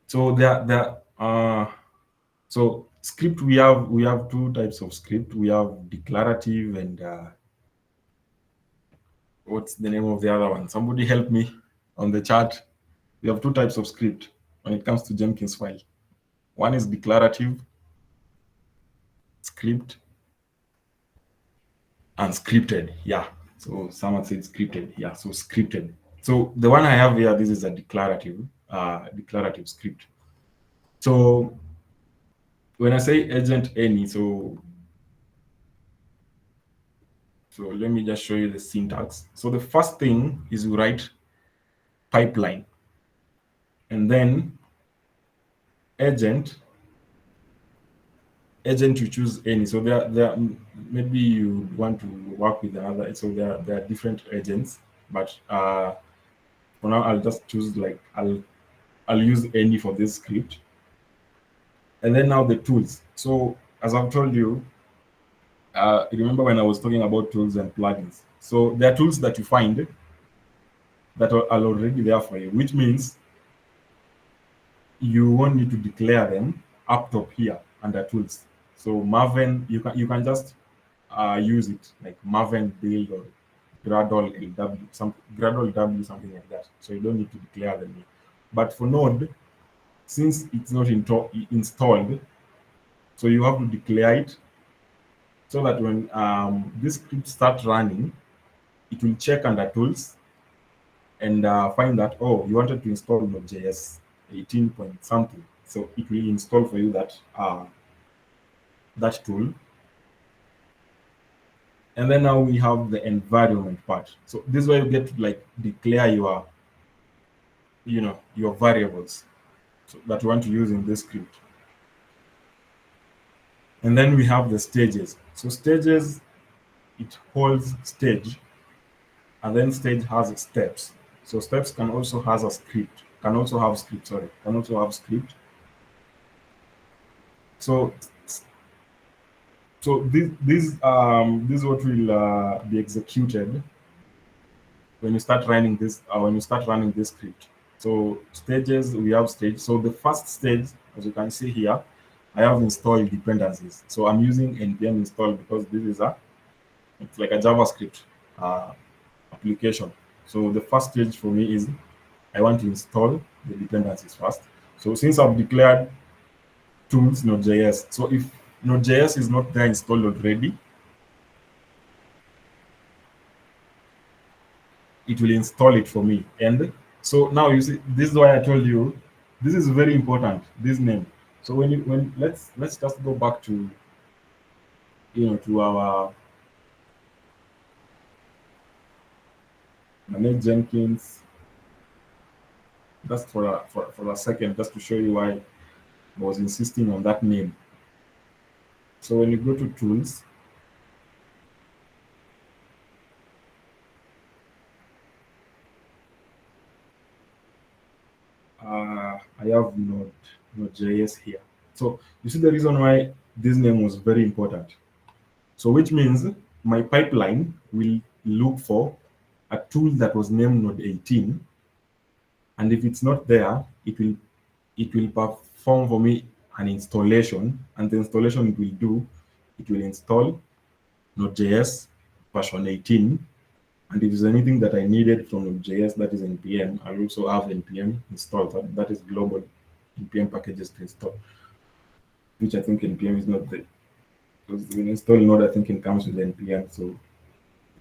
[SPEAKER 2] so script, we have two types of script. We have declarative and what's the name of the other one? Somebody help me on the chat. We have two types of script when it comes to Jenkins file. One is declarative script and scripted. Yeah. So someone said scripted. Yeah. So scripted. So the one I have here, this is a declarative script. So when I say agent any, so let me just show you the syntax. So the first thing is you write pipeline, and then agent you choose any. So there maybe you want to work with another. So there are different agents, but for now I'll just choose, like, I'll use any for this script. And then now the tools. So as I've told you, remember when I was talking about tools and plugins. So there are tools that you find that are already there for you, which means you won't need to declare them up top here under tools. So Maven, you can just use it like Maven build or Gradle LW, Gradle W, something like that. So you don't need to declare them here. But for Node, since it's not installed, so you have to declare it, so that when this script starts running, it will check under tools and find that, oh, you wanted to install Node.js 18 point something. So it will install for you that tool. And then now we have the environment part. So this is where you get to, like, declare your variables that you want to use in this script. And then we have the stages. So stages, it holds stage, and then stage has steps. So steps can also have script. So this is what will be executed when you start running this script. So stages, we have stage. So the first stage, as you can see here, I have installed dependencies. So I'm using npm install because it's like a JavaScript application. So the first stage for me is I want to install the dependencies first. So since I've declared tools Node.js, so if Node.js is not there installed already, it will install it for me. And so now you see, this is why I told you this is very important, this name. So let's just go back to to our manage Jenkins, just for a second, just to show you why I was insisting on that name. So when you go to tools, I have Node.js here. So you see the reason why this name was very important. So which means my pipeline will look for a tool that was named Node 18, and if it's not there, it will perform for me an installation, and the installation it will install Node.js version 18. And if there's anything that I needed from Node.js, that is npm, I also have npm installed. That is global npm packages to install, which I think npm is not there. Because when you install Node, I think it comes with npm. So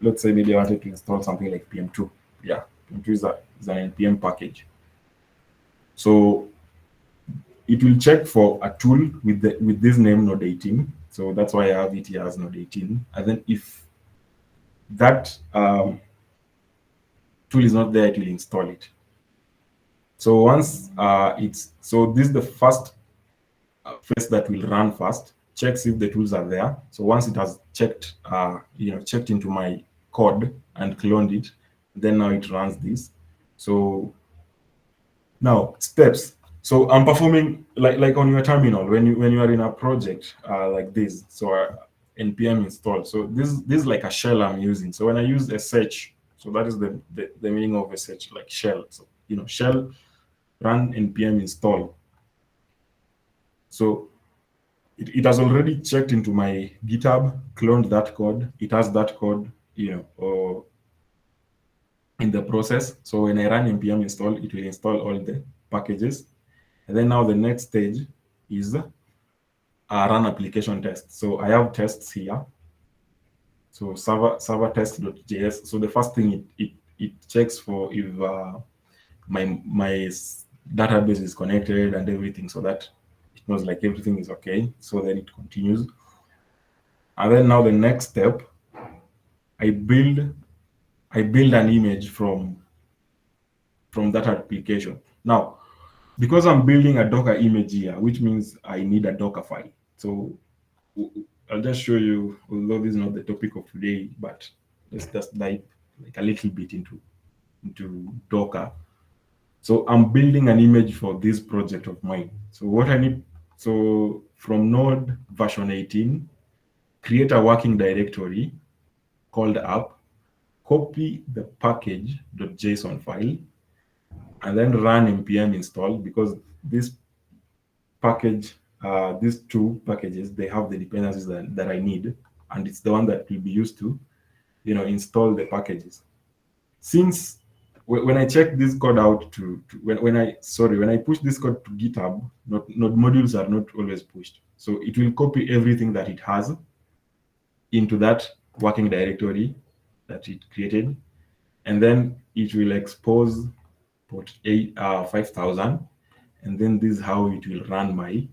[SPEAKER 2] let's say maybe I wanted to install something like pm2. Yeah, pm2 is an npm package. So it will check for a tool with this name node 18. So that's why I have it here as node 18. And then if that tool is not there, it will install it. So once this is the first phase that will run first, checks if the tools are there. So once it has checked, checked into my code and cloned it, then now it runs this. So now steps. So I'm performing like on your terminal when you are in a project like this. So npm install. So this is like a shell I'm using. So when I use sh, so that is the meaning of sh, like shell. So shell run npm install. So it has already checked into my GitHub, cloned that code. It has that code, or in the process. So when I run npm install, it will install all the packages. And then now the next stage is run application test. So I have tests here. So server test.js. So the first thing it checks for if my database is connected and everything, so that it knows like everything is okay. So then it continues. And then now the next step, I build an image from that application. Now, because I'm building a Docker image here, which means I need a Docker file. So I'll just show you, although this is not the topic of today, but let's just dive like a little bit into Docker. So I'm building an image for this project of mine. So what I need, so from node version 18, create a working directory called app, copy the package.json file, and then run npm install, because this package, these two packages, they have the dependencies that I need, and it's the one that will be used to, install the packages. Since when I check this code out when I push this code to GitHub, not modules are not always pushed. So it will copy everything that it has into that working directory that it created, and then it will expose port 5000, and then this is how it will run my.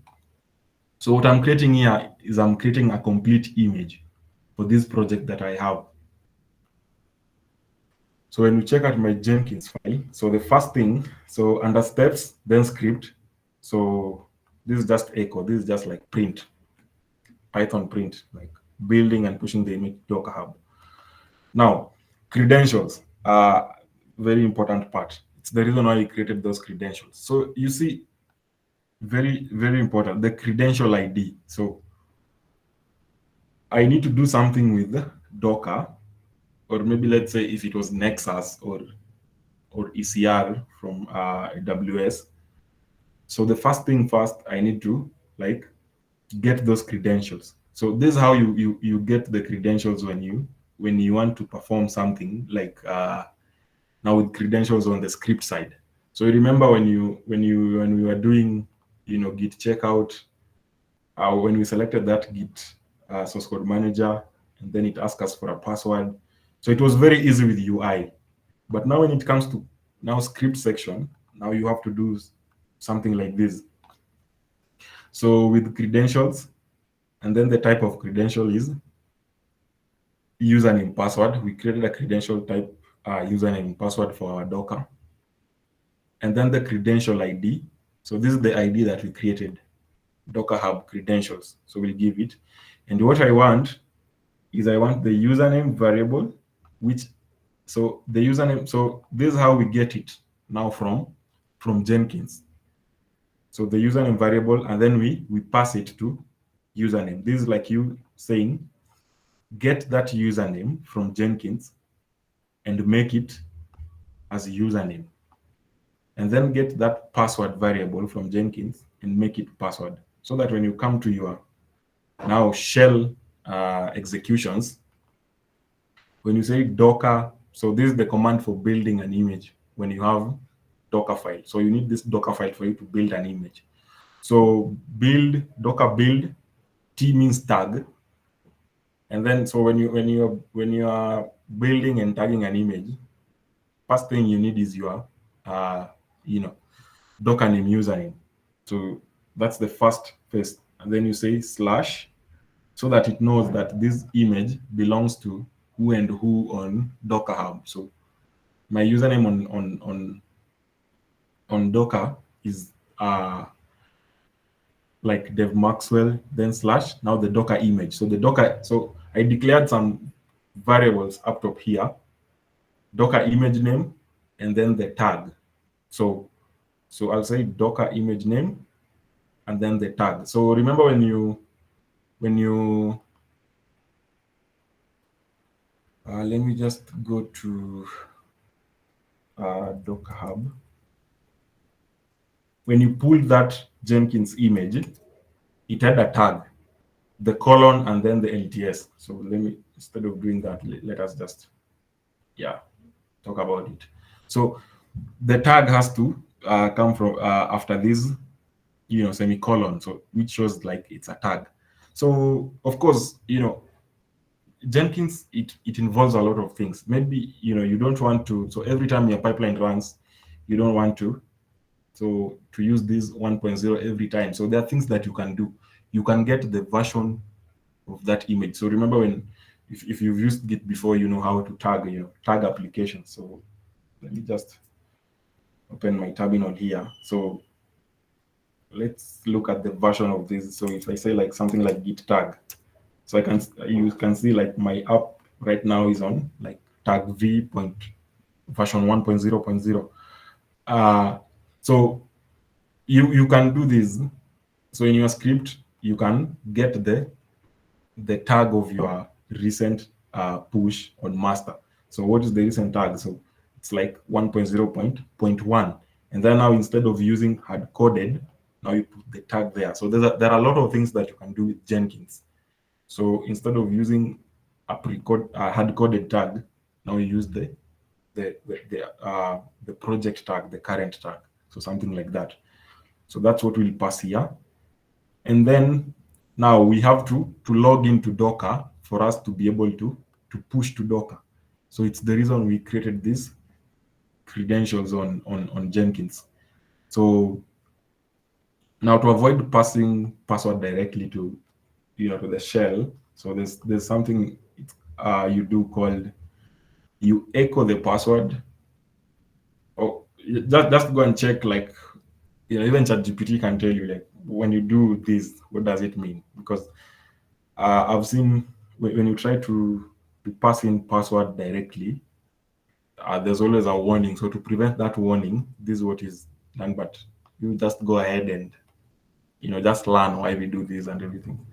[SPEAKER 2] So what I'm creating here is I'm creating a complete image for this project that I have. So when we check out my Jenkins file, so the first thing, so under steps, then script. So this is just echo. This is just like print, Python print, like building and pushing the image to Docker Hub. Now, credentials are very important part. It's the reason why we created those credentials. So you see, very, very important, the credential ID. So I need to do something with Docker, or maybe let's say if it was Nexus or ECR from AWS. So the first thing first, I need to like get those credentials. So this is how you get the credentials when you want to perform something like now with credentials on the script side. So you remember when we were doing Git checkout, when we selected that Git source code manager, and then it asked us for a password. So it was very easy with UI. But now when it comes to now script section, now you have to do something like this. So with credentials, and then the type of credential is username password. We created a credential type username and password for our Docker. And then the credential ID. So this is the ID that we created, Docker Hub credentials. So we'll give it. And what I want is I want the username variable, so the username, so this is how we get it now from Jenkins. So the username variable, and then we pass it to username. This is like you saying, get that username from Jenkins and make it as a username. And then get that password variable from Jenkins and make it password. So that when you come to your now shell executions, when you say Docker, so this is the command for building an image when you have Docker file. So you need this Docker file for you to build an image. So build, Docker build, T means tag. And then so when you are building and tagging an image, first thing you need is your Docker name username. So That's the first phase. And then you say slash, so that it knows that this image belongs to who and who on Docker Hub. So my username on Docker is like dev Maxwell, then slash, now the Docker image. So the Docker, so I declared some variables up top here, Docker image name, and then the tag. So I'll say Docker image name and then the tag. So remember when you let me just go to Docker Hub. When you pull that Jenkins image, it had a tag, the colon and then the LTS. So let me, instead of doing that, let us just, yeah, talk about it. So the tag has to come from after this, semicolon, so which shows like it's a tag. So of course, Jenkins, it involves a lot of things. Maybe you don't want to. So every time your pipeline runs, you don't want to use this 1.0 every time. So there are things that you can do. You can get the version of that image. So remember when if you've used Git before, you know how to tag tag applications. So let me just open my terminal here. So let's look at the version of this. So if I say like something like git tag, so you can see like my app right now is on like tag v point version 1.0.0. So you can do this. So in your script, you can get the tag of your recent push on master. So what is the recent tag? So it's like 1.0.1. And then now instead of using hard coded, now you put the tag there. So there are a lot of things that you can do with Jenkins. So instead of using a hard coded tag, now you use the project tag, the current tag. So something like that. So that's what we'll pass here. And then now we have to log into Docker for us to be able to push to Docker. So it's the reason we created these credentials on Jenkins. So now to avoid passing password directly to the shell, so there's something you do called, you echo the password. Or just go and check, like even ChatGPT can tell you, like, when you do this, what does it mean? Because I've seen when you try to pass in password directly, there's always a warning. So to prevent that warning, this is what is done. But you just go ahead and just learn why we do this and everything.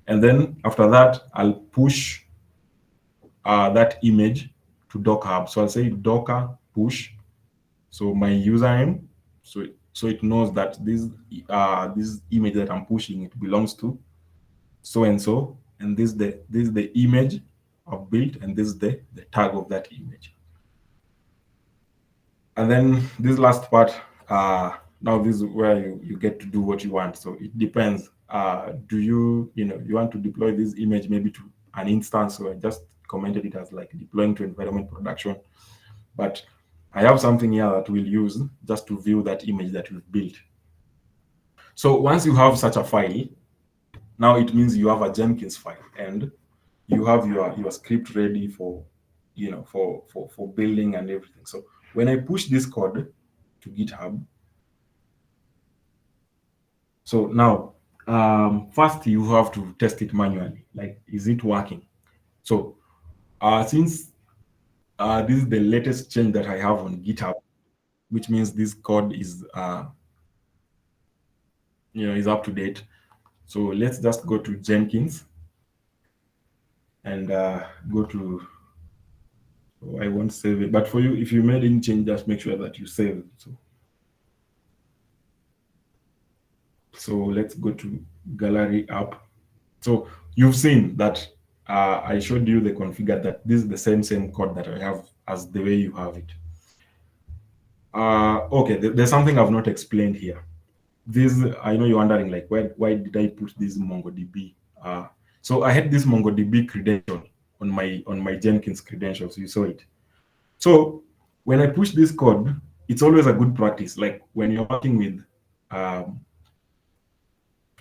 [SPEAKER 2] And then after that, I'll push that image to Docker Hub. So I'll say Docker push. So my username. So it knows that this image that I'm pushing, it belongs to so and so, and this is the image I've built, and this is the tag of that image. And then this last part, now this is where you get to do what you want. So it depends. Do you want to deploy this image maybe to an instance? So I just commented it as like deploying to environment production, but I have something here that we'll use just to view that image that we've built. So once you have such a file, now it means you have a Jenkins file and you have your script ready for for building and everything. So when I push this code to GitHub, so now first you have to test it manually, like, is it working? So since this is the latest change that I have on GitHub, which means this code is is up to date. So let's just go to Jenkins and go to, I won't save it, but for you, if you made any change, just make sure that you save it. So let's go to gallery app. So you've seen that I showed you the configure, that this is the same code that I have as the way you have it. Okay, there's something I've not explained here. This, I know you're wondering, like, why did I put this MongoDB? So I had this MongoDB credential on my Jenkins credentials. You saw it. So when I push this code, it's always a good practice. Like when you're working with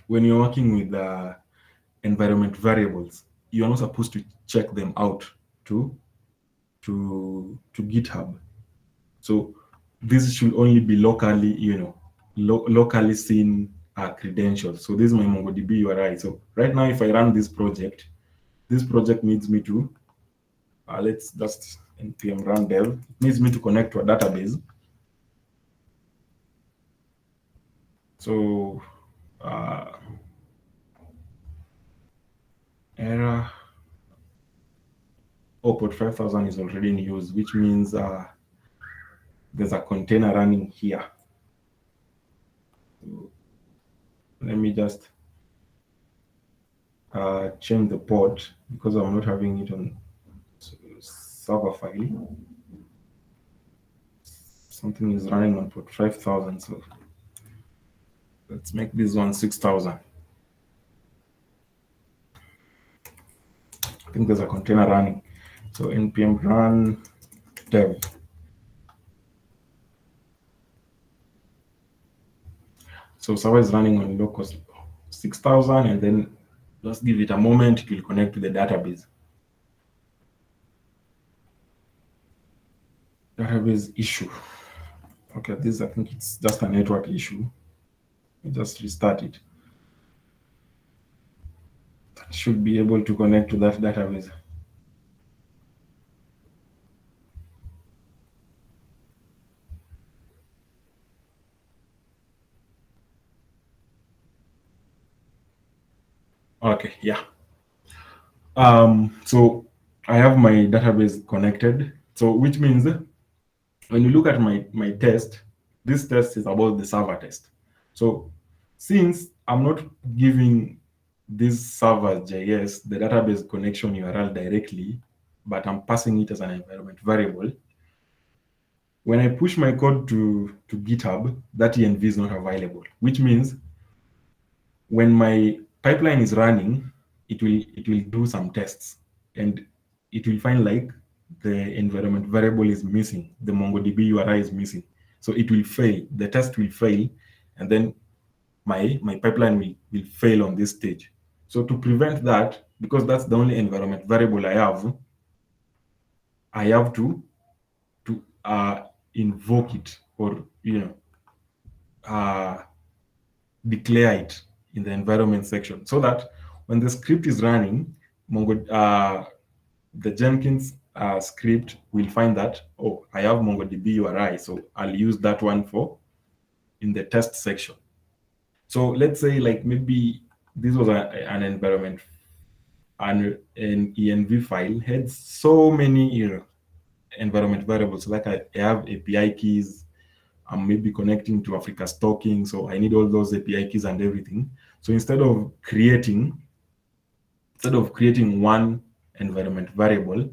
[SPEAKER 2] when you're working with environment variables, you are not supposed to check them out to to GitHub. So this should only be locally, locally seen credentials. So this is my MongoDB URI. So right now, if I run this project needs me to let's just npm run dev. It needs me to connect to a database. So error. Oh, port 5000 is already in use, which means there's a container running here. So let me just change the port because I'm not having it on server file. Something is running on port 5000, so let's make this one 6000. I think there's a container running. So npm run dev. So server is running on local 6000, and then just give it a moment, it will connect to the database. Database issue. Okay, this I think it's just a network issue. We just restart it. That should be able to connect to that database. Okay, yeah. So I have my database connected. So which means when you look at my test, this test is about the server test. So since I'm not giving this server JS the database connection URL directly, but I'm passing it as an environment variable, when I push my code to GitHub, that env is not available, which means when my pipeline is running, it will do some tests, and it will find like the environment variable is missing, the MongoDB URI is missing. So it will fail, the test will fail, and then my pipeline will fail on this stage. So to prevent that, because that's the only environment variable I have to invoke it, or uh, declare it in the environment section, so that when the script is running, the Jenkins script will find that, oh, I have MongoDB URI, so I'll use that one for in the test section. So let's say like maybe this was an environment, and an env file had so many environment variables. Like I have API keys, I'm maybe connecting to Africa stocking, so I need all those API keys and everything. So instead of creating one environment variable,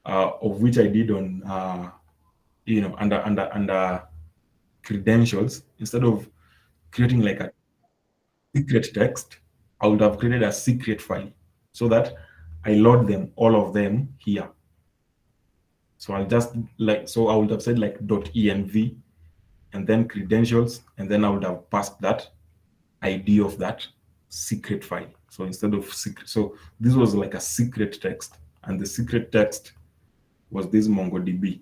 [SPEAKER 2] of which I did on under credentials, instead of creating like a secret text, I would have created a secret file so that I load them, all of them here. So I would have said like .env and then credentials, and then I would have passed that ID of that secret file. So instead of secret, so this was like a secret text, and the secret text was this MongoDB,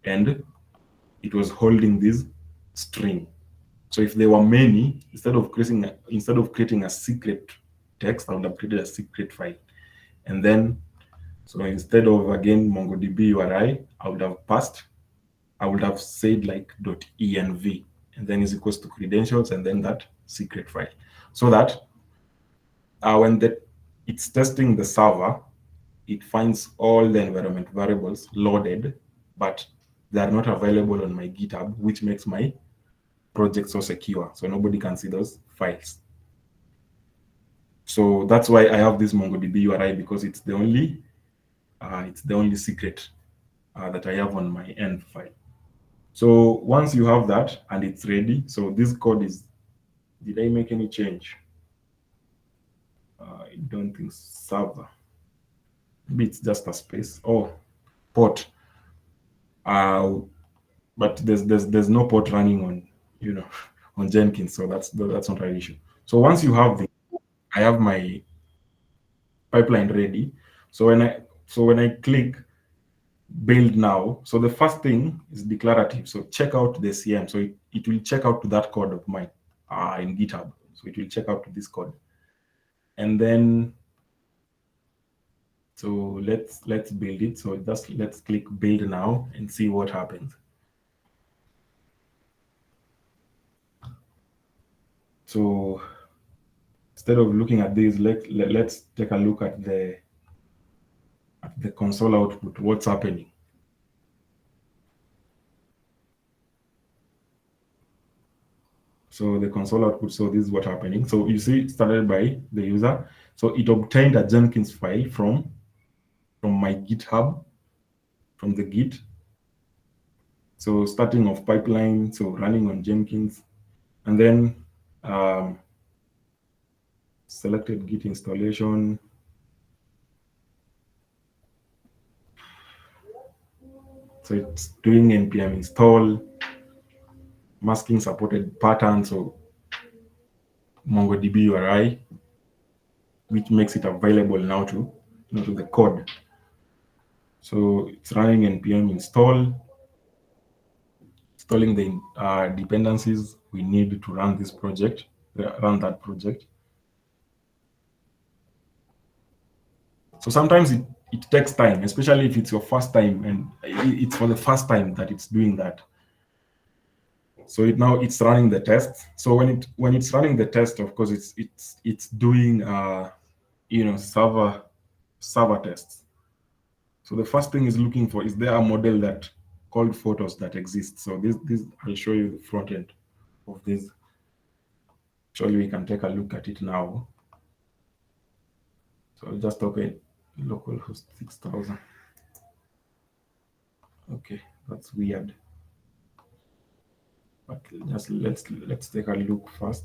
[SPEAKER 2] and it was holding this string. So if there were many, instead of creating a secret text, I would have created a secret file. And then, so instead of again MongoDB URI, I would have said like .env, and then is equals to credentials, and then that secret file. So that when it's testing the server, it finds all the environment variables loaded, but they are not available on my GitHub, which makes my project so secure, so nobody can see those files. So that's why I have this MongoDB URI, because it's the only secret that I have on my end file. So once you have that and it's ready, so this code is, did I make any change? I don't think server. Maybe it's just a space. Oh, port. But there's no port running on on Jenkins, so that's not an issue. So once you have the, I have my pipeline ready. So when I click build now, so the first thing is declarative. So check out the CM. So it will check out to that code of mine in GitHub. So it will check out to this code. And then so let's build it. So just let's click build now and see what happens. So instead of looking at this, let's take a look at the console output, what's happening. So the console output, so this is what happening. So you see it started by the user. So it obtained a Jenkins file from my GitHub, from the Git. So starting off pipeline, so running on Jenkins, and then um, selected Git installation. So it's doing npm install, masking supported pattern, so MongoDB URI, which makes it available now to the code. So it's running npm install, installing the dependencies we need to run this project, run that project. So sometimes it takes time, especially if it's your first time and it's for the first time that it's doing that. So it's running the test. So when it's running the test, of course it's doing server tests. So the first thing is looking for, is there a model that called photos that exists? So this I'll show you the front end of this. Surely we can take a look at it now. So I'll just open localhost 6000. Okay, that's weird. But just let's take a look first.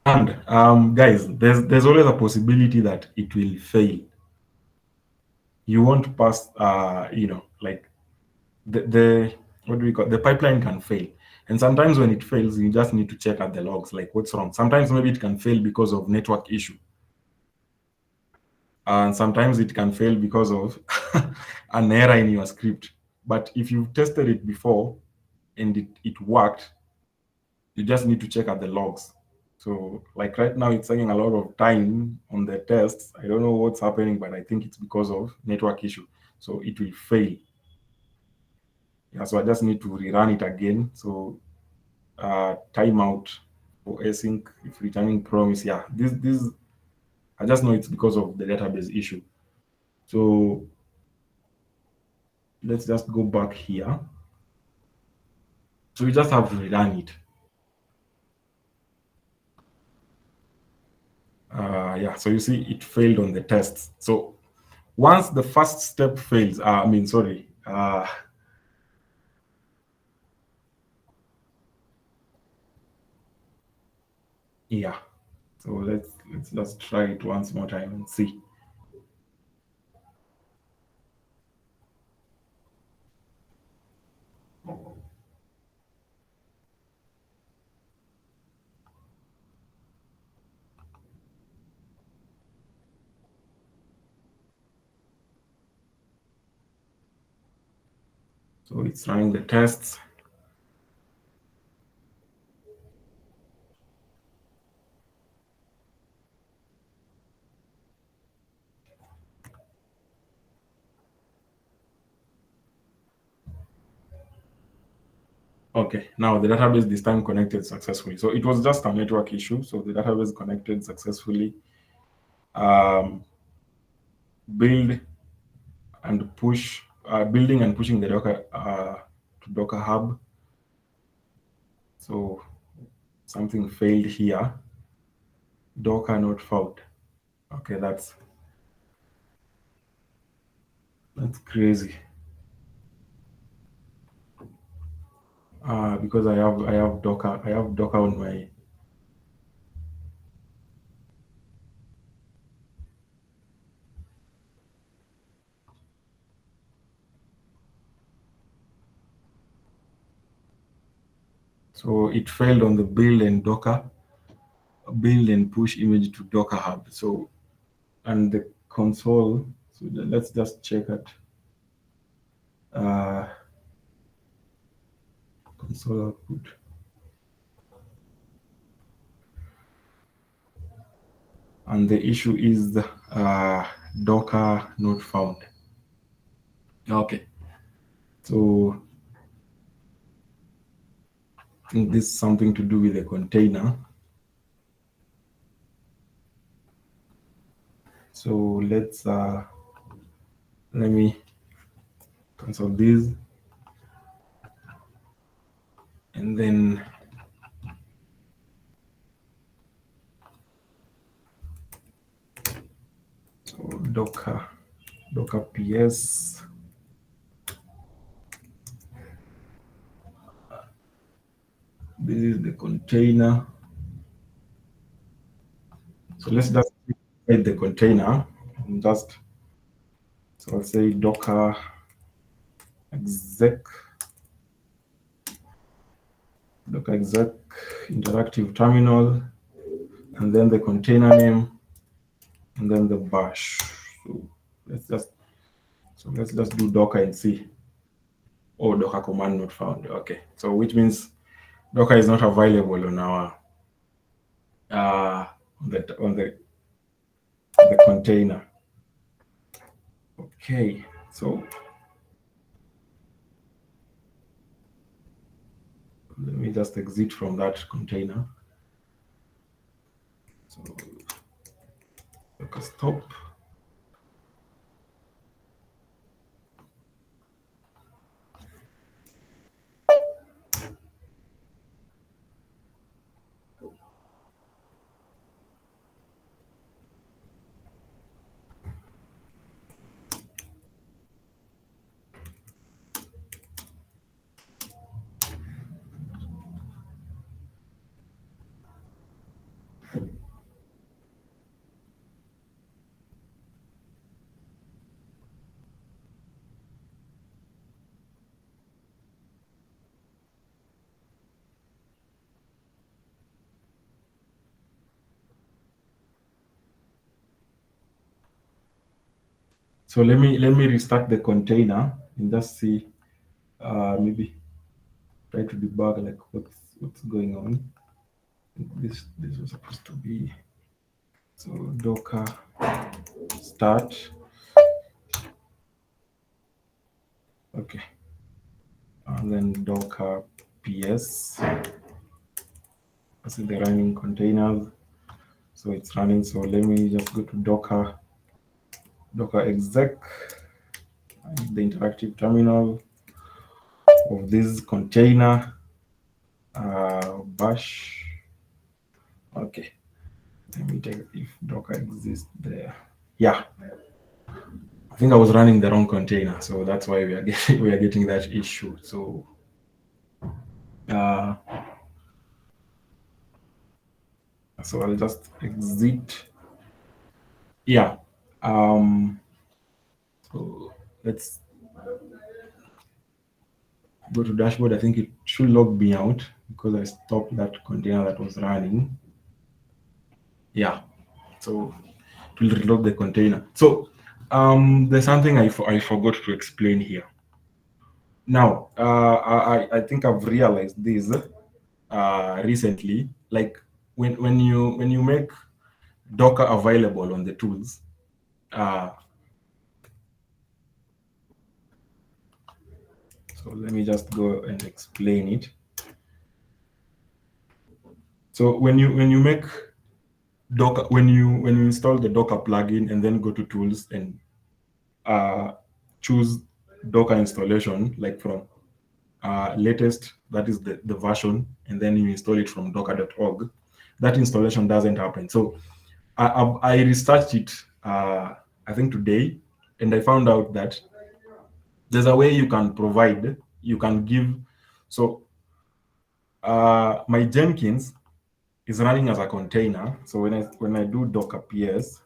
[SPEAKER 2] And guys, there's always a possibility that it will fail. You won't pass like the what do we call, the pipeline can fail. And sometimes when it fails, you just need to check at the logs, like what's wrong. Sometimes maybe it can fail because of network issue. And sometimes it can fail because of an error in your script. But if you've tested it before and it worked, you just need to check at the logs. So like right now, it's taking a lot of time on the tests. I don't know what's happening, but I think it's because of network issue. So it will fail. Yeah, so I just need to rerun it again. So timeout for async if returning promise. Yeah, this I just know it's because of the database issue. So let's just go back here. So we just have to rerun it. Yeah, so you see it failed on the tests. So once the first step fails, yeah. So let's just try it once more time and see. So it's running the tests. Okay, now the database this time connected successfully. So it was just a network issue. So the database connected successfully. Build and push, building and pushing the Docker to Docker Hub. So something failed here. Docker not found. Okay, that's crazy. Because I have Docker on my. So it failed on the build and push image to Docker Hub. So and the console. So let's just check it. Uh, console output. And the issue is the Docker not found. Okay. So I think this is something to do with the container. So let me cancel this, and then so Docker PS. This is the container. So let's just create the container and just, so I'll say Docker exec interactive terminal, and then the container name, and then the bash. So let's just do Docker and see. Oh, Docker command not found. Okay, so which means Docker is not available on our on the container. Okay, so let me just exit from that container. So Docker stop. So let me restart the container and just see, maybe try to debug like what's going on. This was supposed to be, so Docker start. Okay, and then Docker PS. I see the running containers, so it's running. So let me just go to Docker exec, the interactive terminal of this container, bash. Okay, let me check if Docker exists there. Yeah, I think I was running the wrong container, so that's why we are getting that issue. So uh, I'll just exit. Yeah. So let's go to dashboard. I think it should log me out because I stopped that container that was running. Yeah. So it will reload the container. So there's something I forgot to explain here. Now, I think I've realized this recently. Like when you make Docker available on the tools, uh, so let me just go and explain it. So when you make Docker, when you install the Docker plugin and then go to tools and uh, choose Docker installation, like from latest, that is the version, and then you install it from docker.org, that installation doesn't happen. So I researched it, I think today, and I found out that there's a way you can give. So my Jenkins is running as a container. So when I do Docker PS,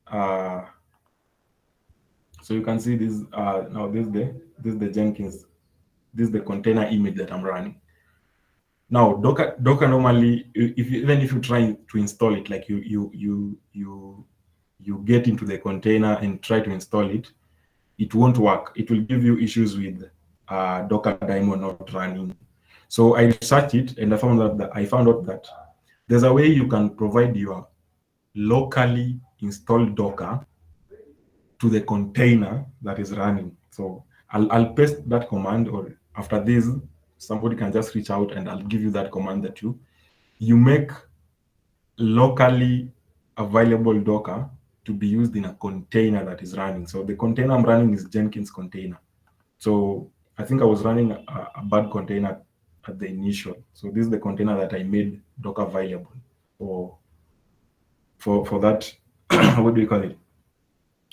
[SPEAKER 2] uh, so you can see this, now this is the Jenkins this is the container image that I'm running. Now Docker normally, if you, even if you try to install it, like you get into the container and try to install it, it won't work. It will give you issues with Docker daemon not running. So I researched it and I found out that there's a way you can provide your locally installed Docker to the container that is running. So I'll paste that command, or after this, somebody can just reach out and I'll give you that command that you make locally available Docker to be used in a container that is running. So the container I'm running is Jenkins container. So I think I was running a bad container at the initial. So this is the container that I made Docker available for for that. What do you call it?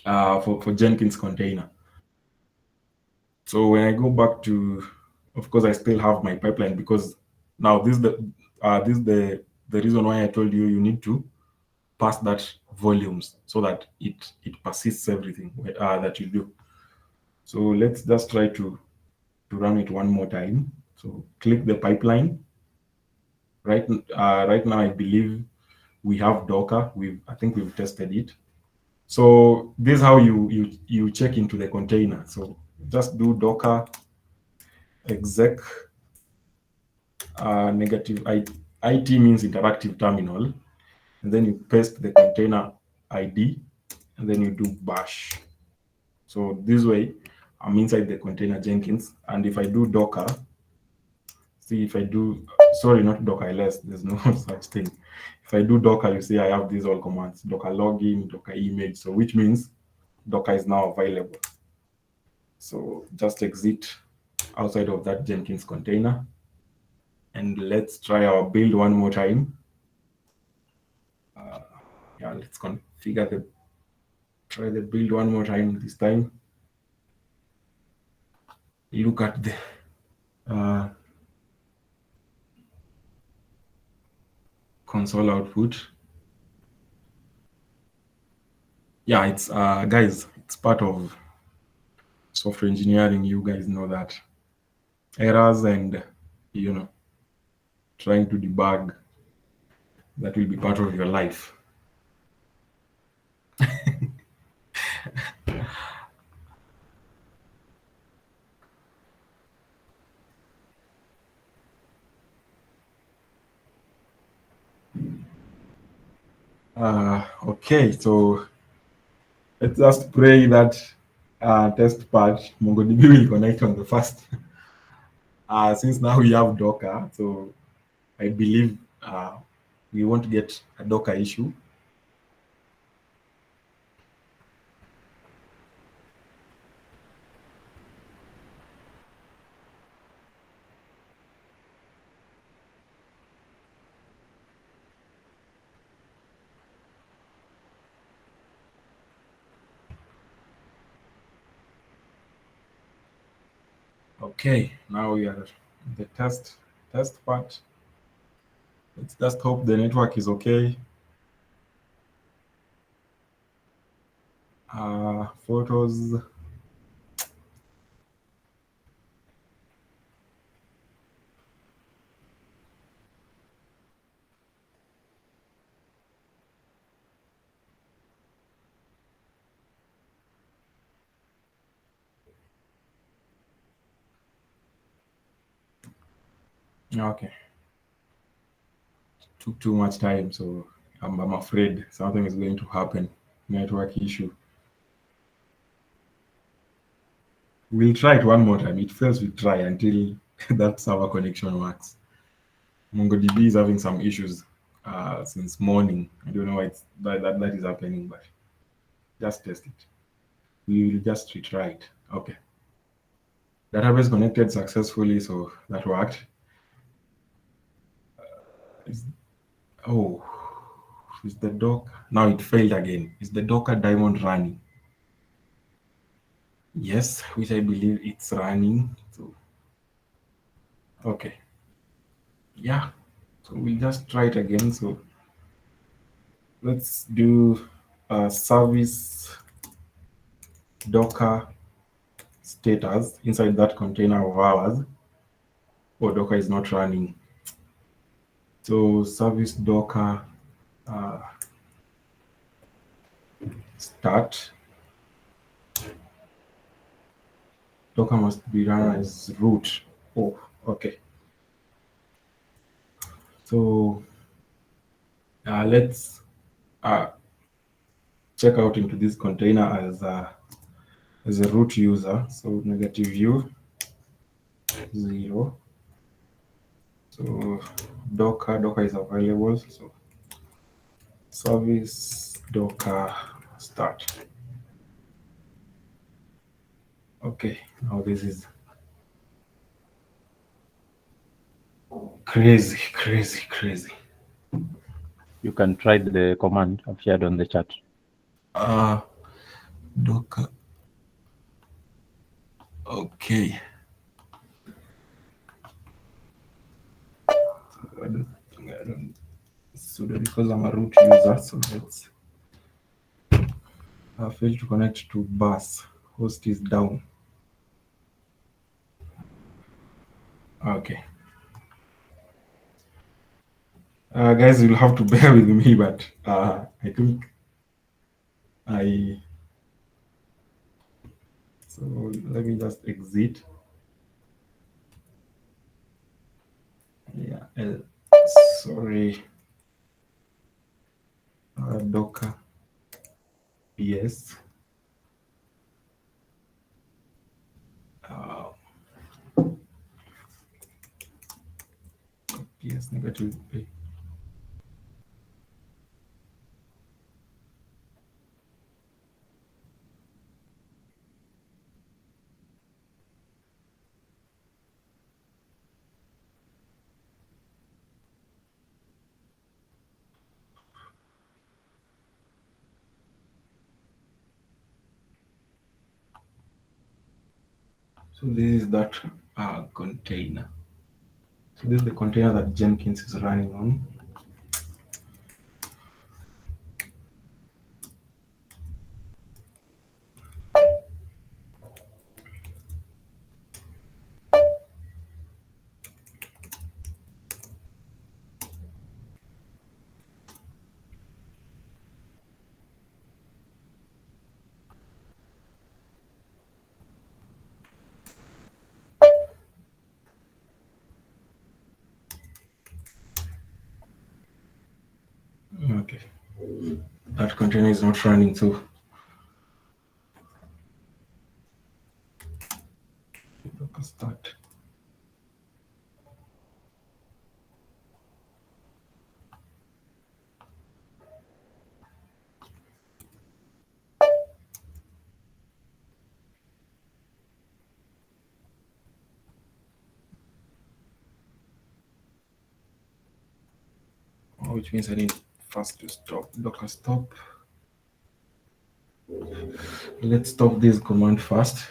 [SPEAKER 2] For Jenkins container. So when I go back to, of course, I still have my pipeline, because now this is the reason why I told you you need to pass that volumes so that it persists everything that you do. So let's just try to run it one more time. So click the pipeline. Right now, I believe we have Docker. I think we've tested it. So this is how you check into the container. So just do Docker exec negative IT means interactive terminal, and then you paste the container ID, and then you do bash. So this way, I'm inside the container Jenkins, and if I do Docker, see if I do, sorry, not Docker ls, there's no such thing. If I do Docker, you see I have these all commands: Docker login, Docker image. So which means Docker is now available. So just exit outside of that Jenkins container, and let's try our build one more time. Yeah, let's try the build one more time. This time, look at the console output. Yeah, it's guys, it's part of software engineering. You guys know that errors and trying to debug, that will be part of your life. Okay, so let's just pray that test patch MongoDB will connect on the first. Since now we have Docker, so I believe we won't get a Docker issue. Okay, now we are the test part. Let's just hope the network is okay. Photos. Okay. Took too much time, so I'm afraid something is going to happen. Network issue. We'll try it one more time. It fails, we try until that server connection works. MongoDB is having some issues since morning. I don't know why that is happening, but just test it. We will just retry it. Okay. Database connected successfully, so that worked. Oh, is the Docker now? It failed again. Is the Docker daemon running? Yes, which I believe it's running. So okay, yeah. So we'll just try it again. So let's do service Docker status inside that container of ours, or Docker is not running. So service Docker uh, start. Docker must be run as root. Oh, okay. So let's uh, check out into this container as a root user. So negative u 0. So Docker is available. So service Docker start. Okay, now this is crazy, crazy, crazy.
[SPEAKER 3] You can try the command I've shared on the chat.
[SPEAKER 2] Docker. Okay. I don't sudo because I'm a root user. So let's fail to connect to bus. Host is down. Okay. Guys, you'll have to bear with me, but I think so let me just exit. Yeah, sorry. Docker. Yes. Yes, negative. So this is that container. So this is the container that Jenkins is running on. Okay. That container is not running, so Docker start. Which means I need first to stop Docker stop. Let's stop this command first.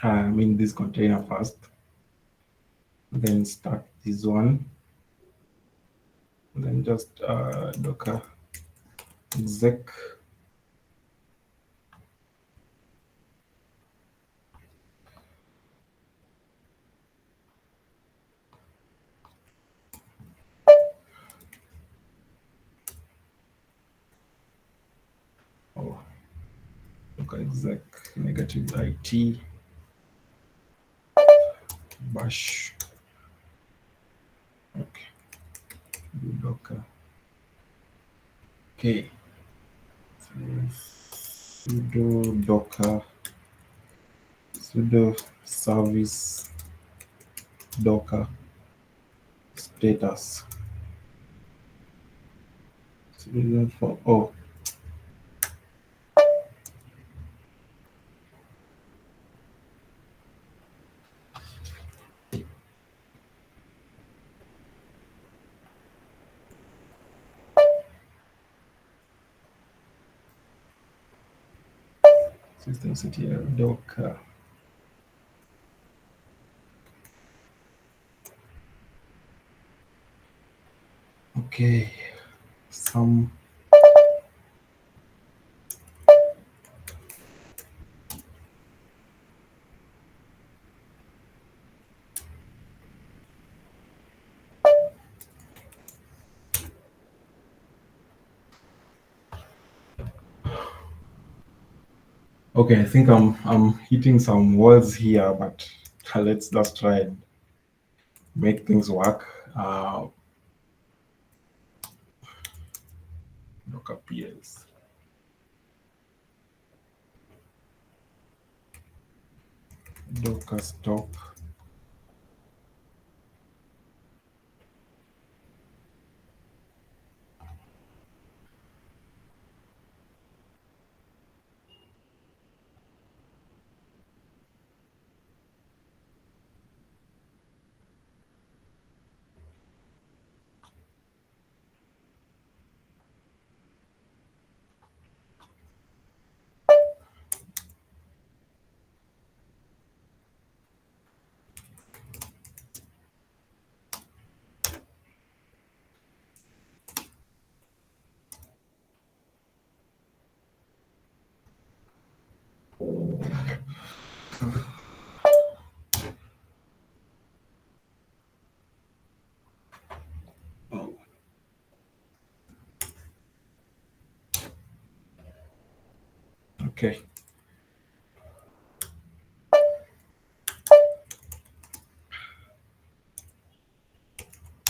[SPEAKER 2] I mean this container first. Then start this one. Then just Docker exec. Oh, Docker exec negative IT bash. Okay, do Docker. Okay, so sudo Docker sudo service Docker status. So for oh. systemctl Docker. Okay, some Okay, I think I'm hitting some walls here, but let's just try and make things work. Docker PS. Docker stop. Oh, okay.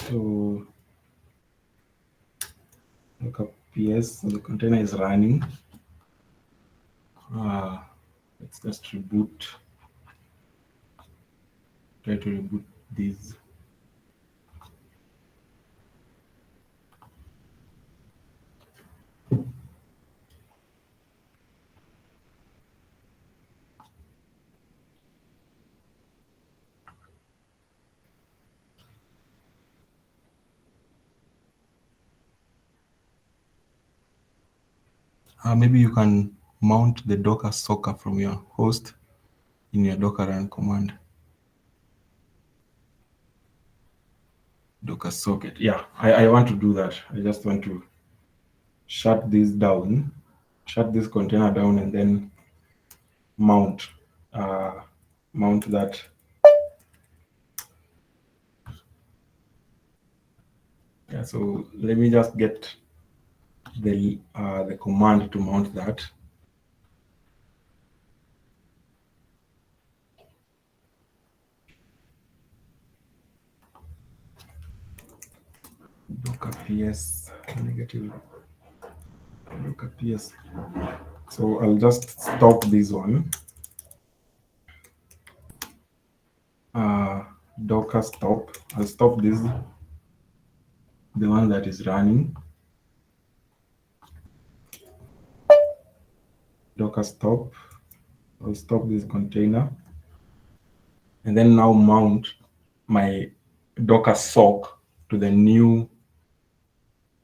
[SPEAKER 2] So Docker PS, so the container is running. Let's just reboot. Try to reboot these. Maybe you can mount the Docker socket from your host in your Docker run command. Docker socket. Yeah, I want to do that. I just want to shut this down, shut this container down, and then mount uh, mount that. Yeah, so let me just get the command to mount that. Docker ps negative Docker ps. So I'll just stop this one. Docker stop. I'll stop this, the one that is running. Docker stop. I'll stop this container, and then now mount my Docker sock to the new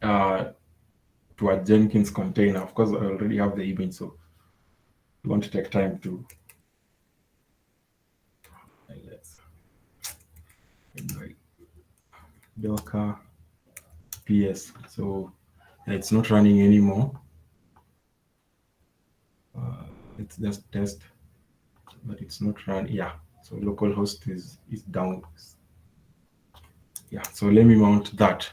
[SPEAKER 2] to a Jenkins container. Of course, I already have the image, so it won't take time to. Let's Docker PS. So it's not running anymore. Let's just test, but it's not running. Yeah. So localhost is down. Yeah. So let me mount that.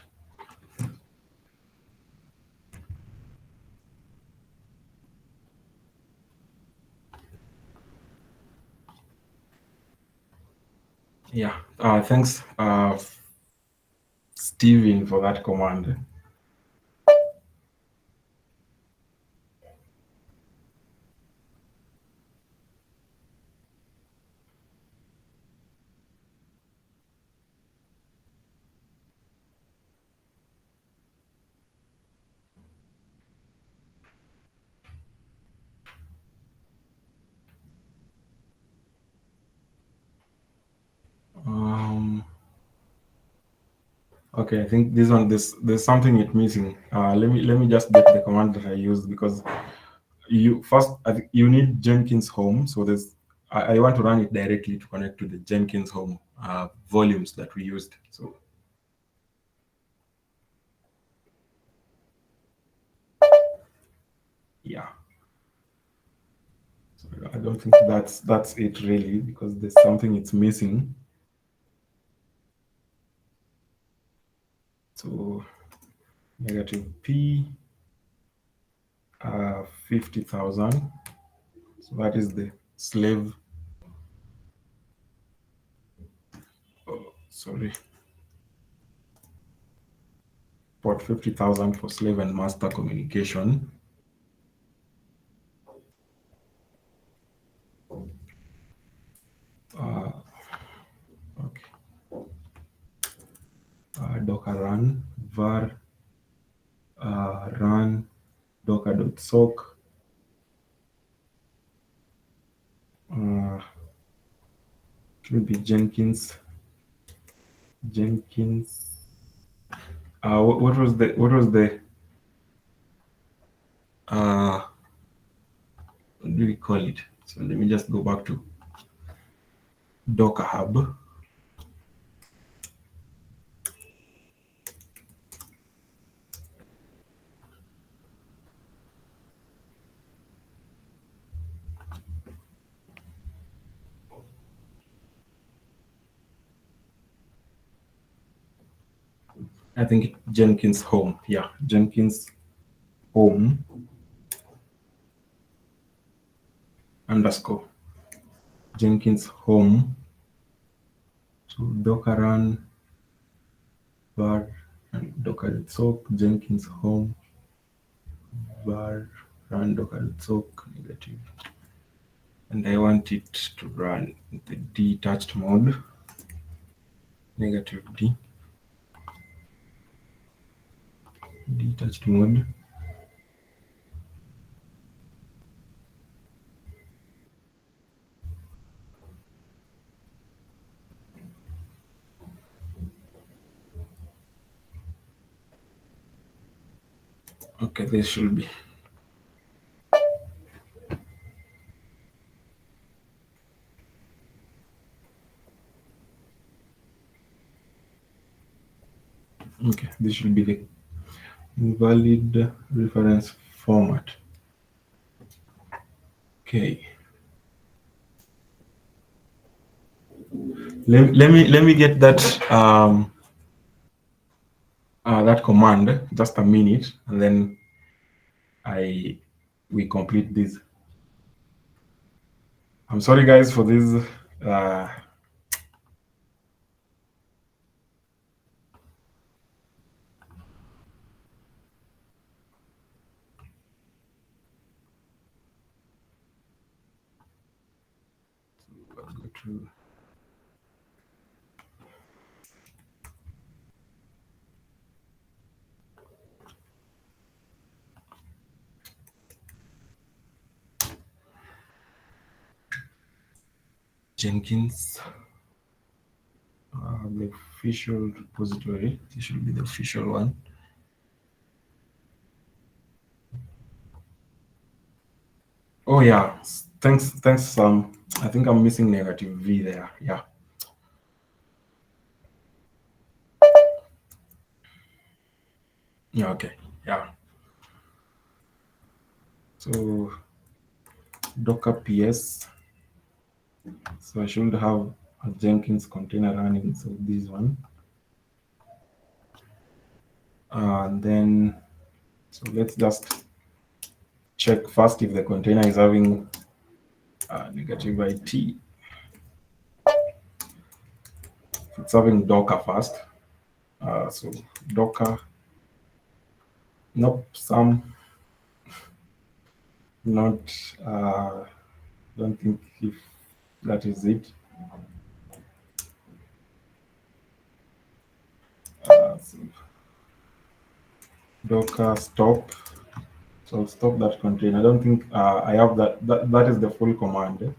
[SPEAKER 2] Yeah. Thanks, Steven, for that command. Okay, I think this one, there's something it's missing. Let me just get the command that I used, because you first, I think you need Jenkins home. So I want to run it directly to connect to the Jenkins home volumes that we used. So yeah, so I don't think that's it really, because there's something it's missing. So -p 50,000. So that is the slave. Oh, sorry. Port 50,000 for slave and master communication. Okay. Docker run var run docker.sock. It will be Jenkins. What was the what do we call it? So let me just go back to Docker Hub. I think Jenkins home. Yeah, Jenkins home underscore Jenkins home. So Docker run var and Docker soak Jenkins home var run Docker soak negative. And I want it to run the detached mode negative D detached mode. Okay, this should be. Okay, this should be the invalid reference format. Okay. Let me get that that command, just a minute, and then we complete this. I'm sorry guys for this go to Jenkins, the official repository. This should be the official one. Oh yeah, thanks Sam. I think I'm missing negative V there. Yeah. Yeah, okay. Yeah. So Docker PS. So I should have a Jenkins container running. So this one. And then so let's just check first if the container is having negative IT. It's having Docker first. So Docker. Nope, some not. Don't think if that is it. So Docker stop. So I'll stop that container. I don't think I have that. That is the full command.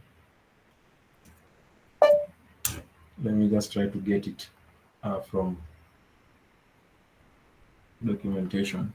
[SPEAKER 2] Let me just try to get it from documentation.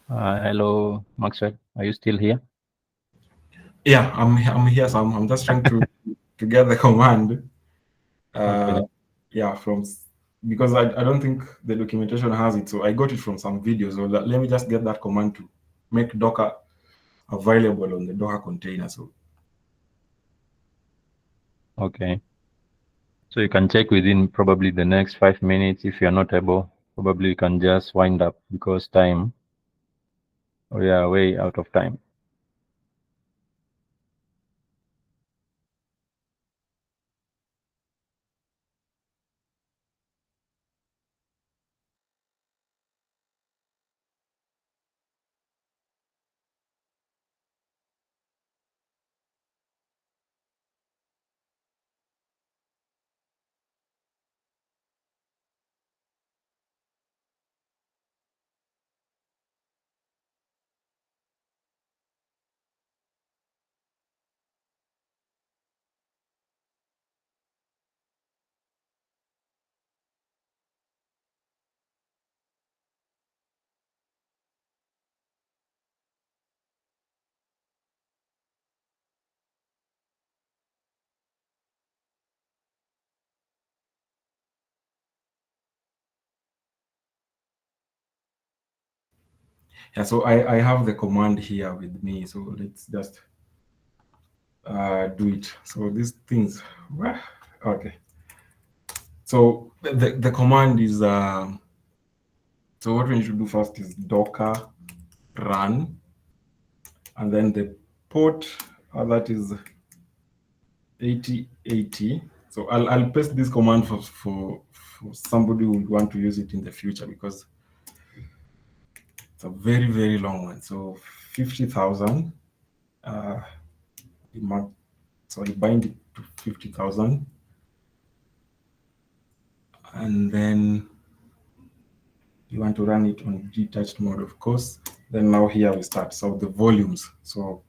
[SPEAKER 3] Hello, Maxwell. Are you still here?
[SPEAKER 2] Yeah, I'm here. So I'm just trying to get the command.
[SPEAKER 3] Okay.
[SPEAKER 2] Yeah, because I don't think the documentation has it. So I got it from some videos. So let me just get that command to make Docker available on the Docker container. So
[SPEAKER 3] Okay. So you can check within probably the next 5 minutes. If you're not able, probably you can just wind up because we are way out of time.
[SPEAKER 2] yeah, so I have the command here with me. So let's just do it. So these things, okay. So the command is so what we need to do first is Docker run, and then the port that is 8080. So I'll paste this command for somebody who would want to use it in the future because it's a very long one. So 50,000. Uh, so I bind it to 50,000, and then you want to run it on detached mode, of course. Then now here we start. So the volumes. So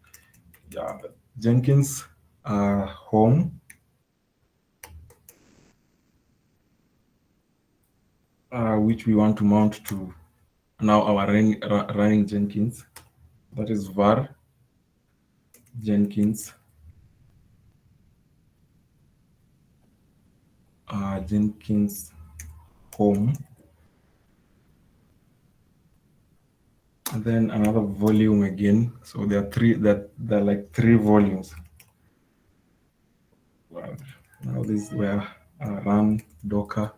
[SPEAKER 2] yeah, Jenkins home, which we want to mount to now our running Jenkins. That is var Jenkins Jenkins home, and then another volume again. So there are like three volumes. Well, now this is where run docker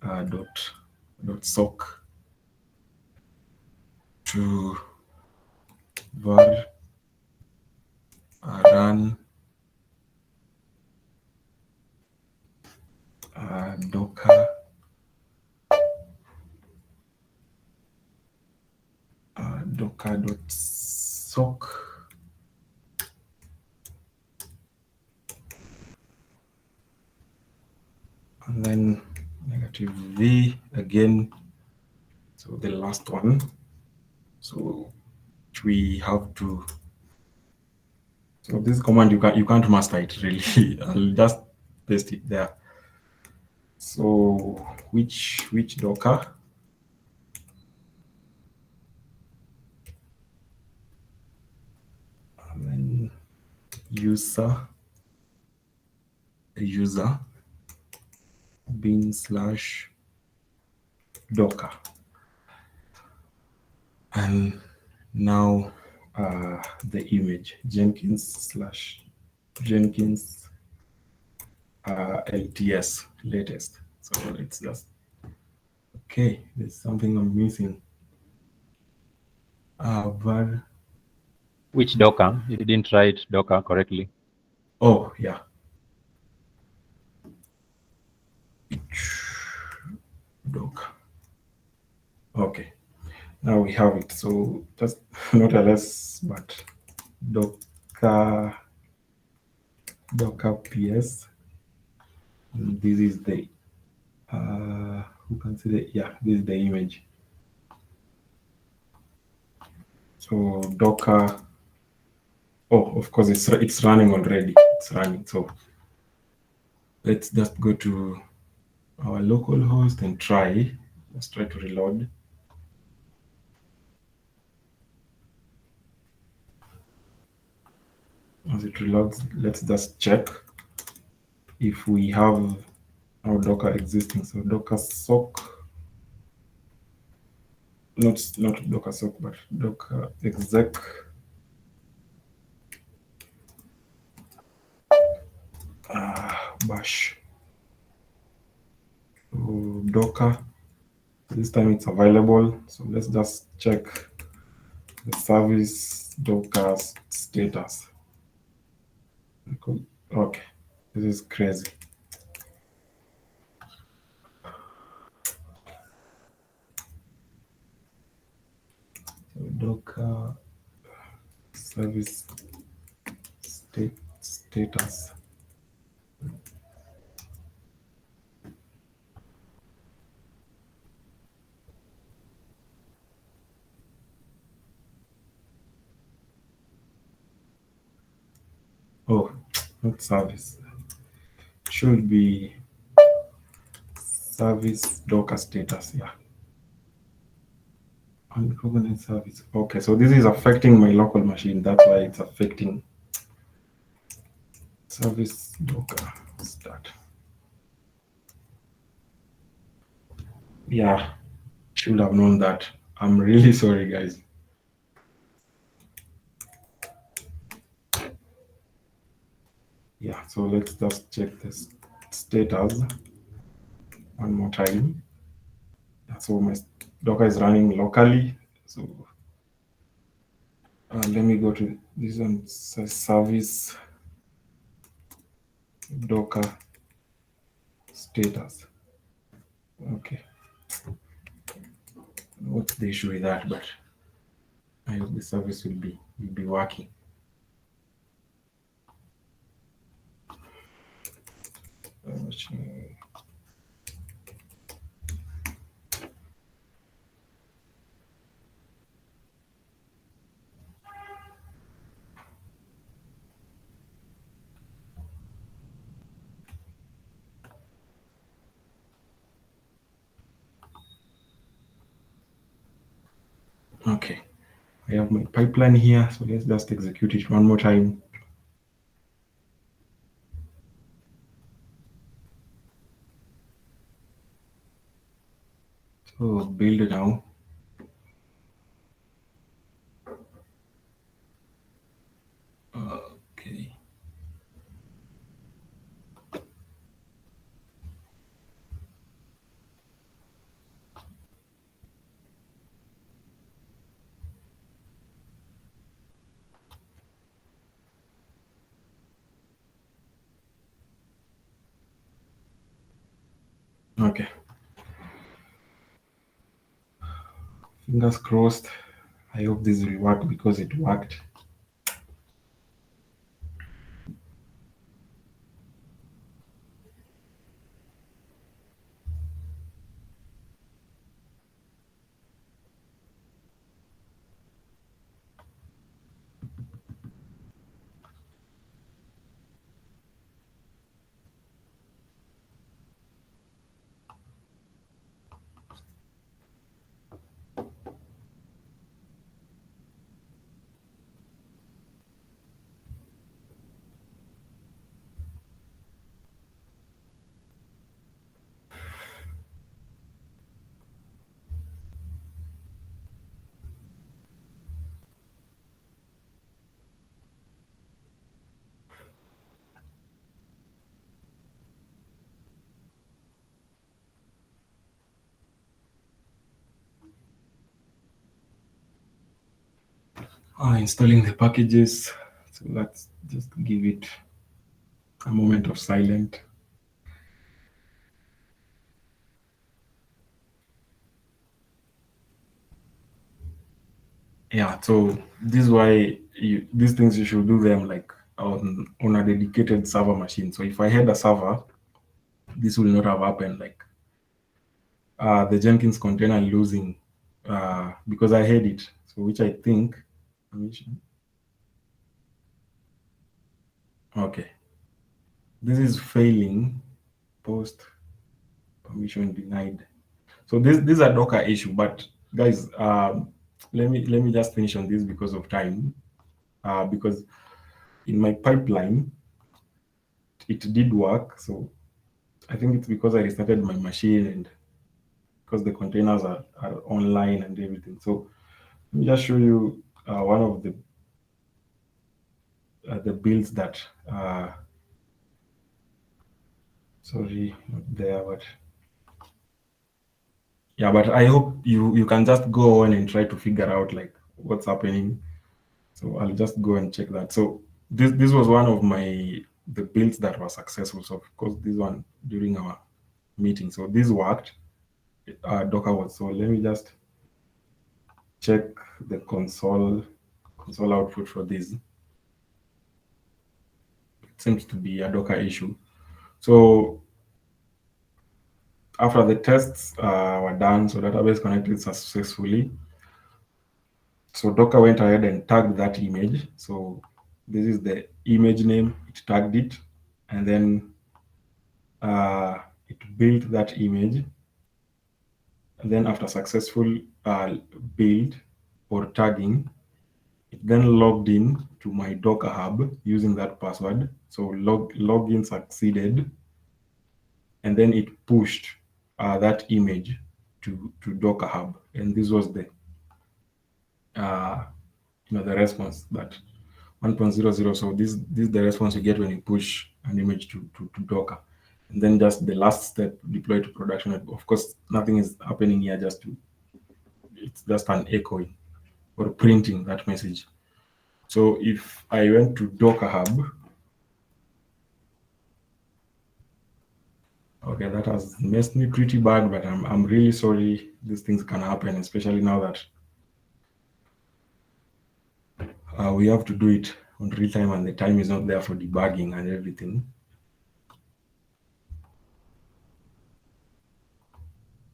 [SPEAKER 2] dot sock to var run docker docker dot sock, and then -v again. So the last one. So we have to. So this command you can't master it really. I'll just paste it there. So which docker? And then user bin / docker, and now the image Jenkins LTS latest. So let's just okay. There's something I'm missing. Var.
[SPEAKER 3] Which Docker? You didn't write Docker correctly.
[SPEAKER 2] Oh yeah. Docker. Okay. Now we have it. So just not a less, but Docker PS. And this is the who can see the this is the image. So Docker. Oh, of course it's running already. It's running. So let's just go to our local host and try. Let's try to reload. As it reloads, let's just check if we have our Docker existing. So Docker sock, not Docker sock, but Docker exec bash. So Docker, this time it's available. So let's just check the service Docker status. Okay, this is crazy. So Docker service status. Oh, not service. Should be service Docker status. Yeah. Unrecognized service. Okay, so this is affecting my local machine. That's why it's affecting service Docker start. Yeah, should have known that. I'm really sorry, guys. Yeah, so let's just check this status one more time. So my Docker is running locally. So let me go to this one, service Docker status. Okay. What's the issue with that? But I hope the service will be working. Okay, I have my pipeline here, so let's just execute it one more time. So build now. Okay. Okay. Fingers crossed. I hope this will work because it worked. Installing the packages. So let's just give it a moment of silence. Yeah, so this is why these things you should do them like on a dedicated server machine. So if I had a server, this will not have happened. Like the Jenkins container losing because I had it. So which I think. Okay, this is failing. Post permission denied. So this is a Docker issue, but guys, let me just finish on this because of time. Because in my pipeline, it did work. So I think it's because I restarted my machine and because the containers are online and everything. So let me just show you one of the builds that sorry, not there, but yeah, but I hope you can just go on and try to figure out like what's happening. So I'll just go and check that. So this was one of the builds that was successful. So of course this one during our meeting. So this worked. Docker was. So let me just check the console output for this. It seems to be a Docker issue. So after the tests were done, so database connected successfully. So Docker went ahead and tagged that image. So this is the image name, it tagged it, and then it built that image. And then after successful build or tagging, it then logged in to my Docker Hub using that password. So login succeeded, and then it pushed that image to Docker Hub, and this was the the response that 1.00. So this is the response you get when you push an image to Docker, and then just the last step, deploy to production. Of course, nothing is happening here. It's just an echoing or printing that message. So if I went to Docker Hub, okay, that has messed me pretty bad, but I'm really sorry. These things can happen, especially now that we have to do it on real time and the time is not there for debugging and everything.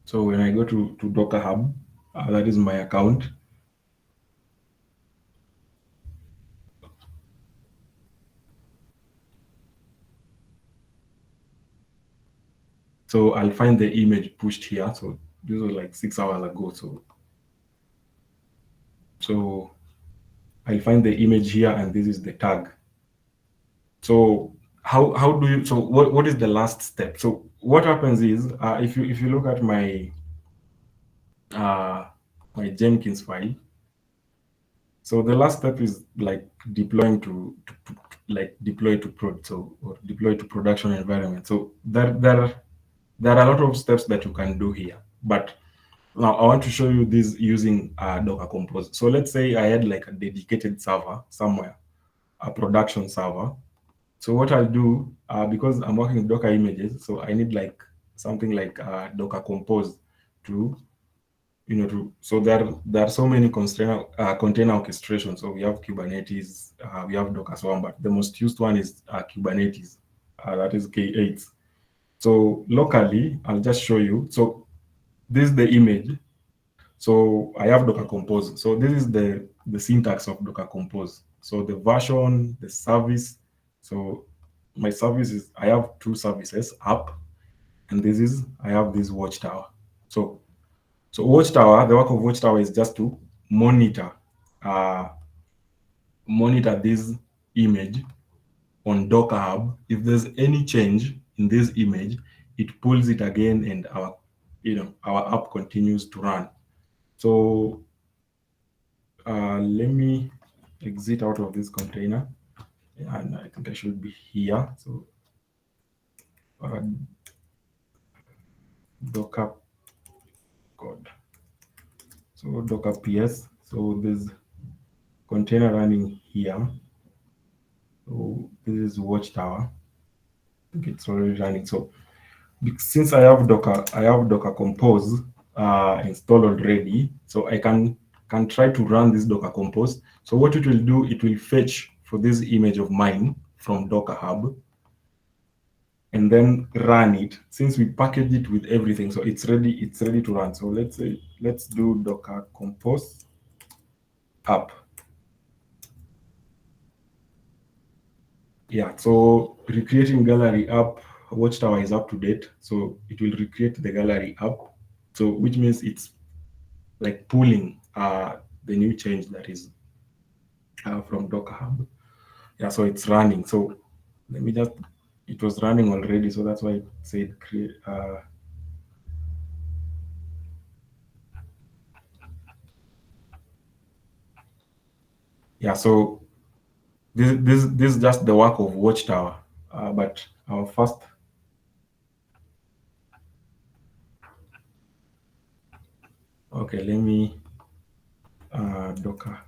[SPEAKER 2] So when I go to Docker Hub, that is my account. So I'll find the image pushed here. So this was like 6 hours ago. So I'll find the image here, and this is the tag. So how do you? So what is the last step? So what happens is if you look at my my Jenkins file. So the last step is like deploying to deploy to prod, so or deploy to production environment. So there are a lot of steps that you can do here, but now I want to show you this using Docker Compose. So let's say I had like a dedicated server somewhere, a production server. So what I'll do, because I'm working with Docker images, so I need like something like Docker Compose to so there are so many container orchestration. So we have Kubernetes, we have Docker Swarm, but the most used one is Kubernetes, that is K8. So locally, I'll just show you. So this is the image. So I have Docker Compose. So this is the syntax of Docker Compose. So the version, the service. So my service is, I have two services, app, and I have this watchtower. So watchtower, the work of watchtower is just to monitor this image on Docker Hub. If there's any change in this image, it pulls it again, and our app continues to run. So let me exit out of this container, and I think I should be here. So Docker code. So Docker PS. So there's container running here. So this is watchtower. I think it's already running. So since I have Docker Compose installed already, so I can try to run this Docker Compose. So what it will do, it will fetch for this image of mine from Docker Hub, and then run it. Since we package it with everything, so it's ready to run. So let's do Docker Compose app. Yeah, so recreating gallery app, watchtower is up to date. So it will recreate the gallery app. So which means it's like pulling the new change that is from Docker Hub. Yeah, so it's running. So let me just, it was running already, so that's why it said create. Yeah, so this is just the work of Watchtower, but our first. Okay, let me Docker.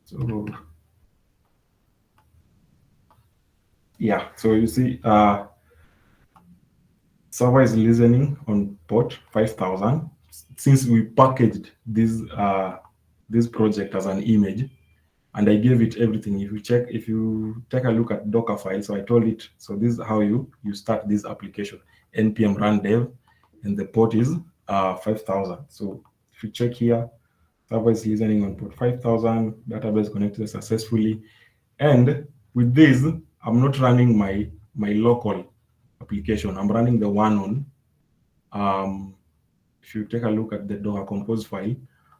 [SPEAKER 2] So yeah, so you see, server is listening on port 5000. Since we packaged this project as an image, and I gave it everything. If you take a look at Docker file, so I told it, so this is how you start this application, npm run dev, and the port is 5000. So if you check here, server is listening on port 5000, database connected successfully. And with this, I'm not running my local application. I'm running the one on, if you take a look at the Docker compose file,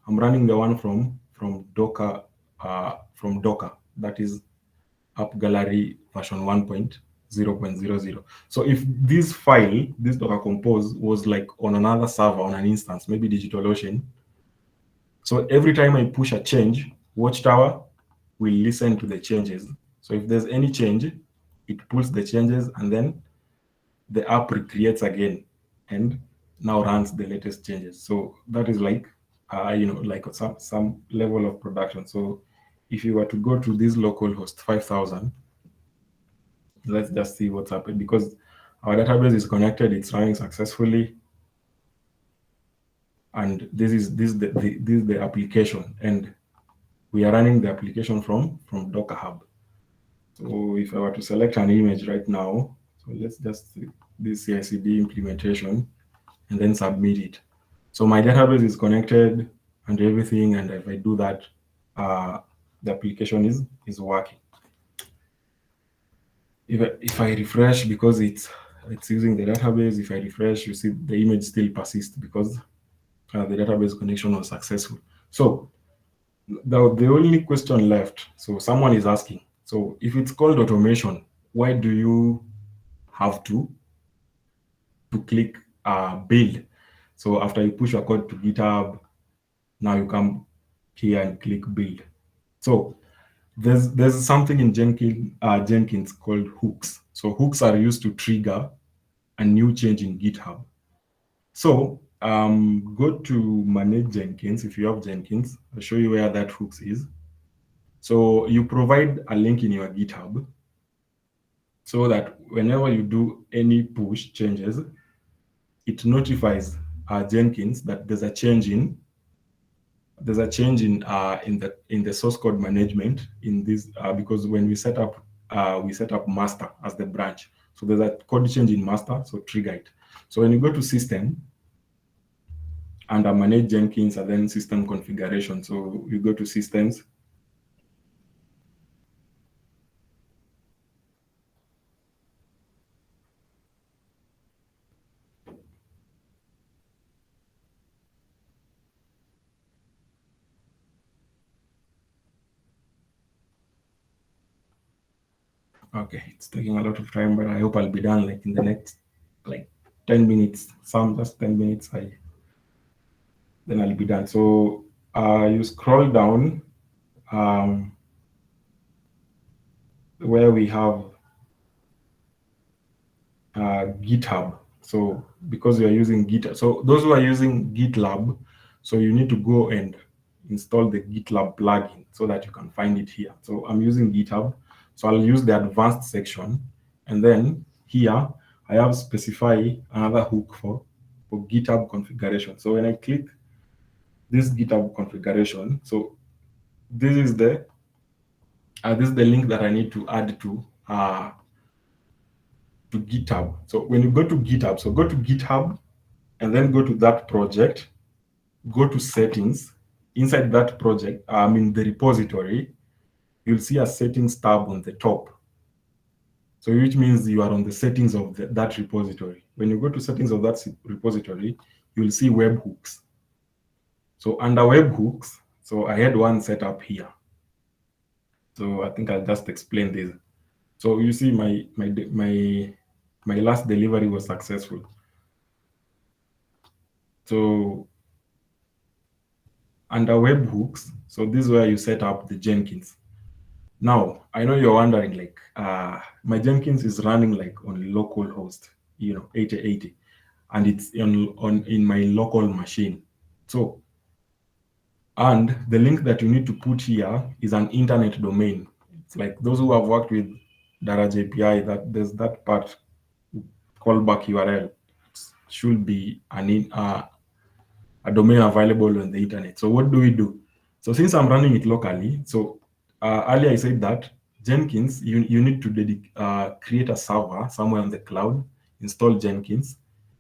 [SPEAKER 2] I'm running the one from Docker, from Docker, that is App Gallery version 1.0.00. So if this file, this Docker compose, was like on another server, on an instance, maybe DigitalOcean, so every time I push a change, Watchtower will listen to the changes. So if there's any change, it pulls the changes, and then the app recreates again and now runs the latest changes. So that is like, like some level of production. So if you were to go to this localhost 5000, let's just see what's happened, because our database is connected, it's running successfully, and this is the application, and we are running the application from Docker Hub. So if I were to select an image right now, so let's just see this CI/CD implementation and then submit it. So my database is connected and everything, and if I do that, the application is working. If I refresh, because it's using the database, if I refresh, you see the image still persists because the database connection was successful. So the only question left, so someone is asking, so if it's called automation, why do you have to click build? So after you push your code to GitHub, now you come here and click build. So there's something in Jenkins called hooks. So hooks are used to trigger a new change in GitHub. So go to manage Jenkins. If you have Jenkins, I'll show you where that hooks is. So you provide a link in your GitHub so that whenever you do any push changes, it notifies Jenkins that there's a change in in the source code management in this, because when we set up master as the branch, so there's a code change in master, so trigger it. So when you go to system under manage Jenkins and then system configuration, so you go to systems. Okay, it's taking a lot of time, but I hope I'll be done like in the next like 10 minutes, some just 10 minutes, then I'll be done. So you scroll down where we have GitHub. So because we are using GitHub, so those who are using GitLab, so you need to go and install the GitLab plugin so that you can find it here. So I'm using GitHub, so I'll use the advanced section, and then here I have specify another hook for GitHub configuration. So when I click this GitHub configuration, so this is the link that I need to add to GitHub. So when you go to GitHub, so go to GitHub and then go to that project, go to settings. Inside that project, in the repository, you'll see a settings tab on the top. So which means you are on the settings of that repository. When you go to settings of that repository, you'll see webhooks. So under webhooks, so I had one set up here. So I think I'll just explain this. So you see, my last delivery was successful. So under webhooks, so this is where you set up the Jenkins. Now I know you're wondering, like, my Jenkins is running like on local host, 8080, and it's on in my local machine. So, and the link that you need to put here is an internet domain. It's like those who have worked with Daraj API, that there's that part, callback URL, should be a domain available on the internet. So what do we do? So since I'm running it locally, so earlier I said that Jenkins, you need to create a server somewhere on the cloud, install Jenkins,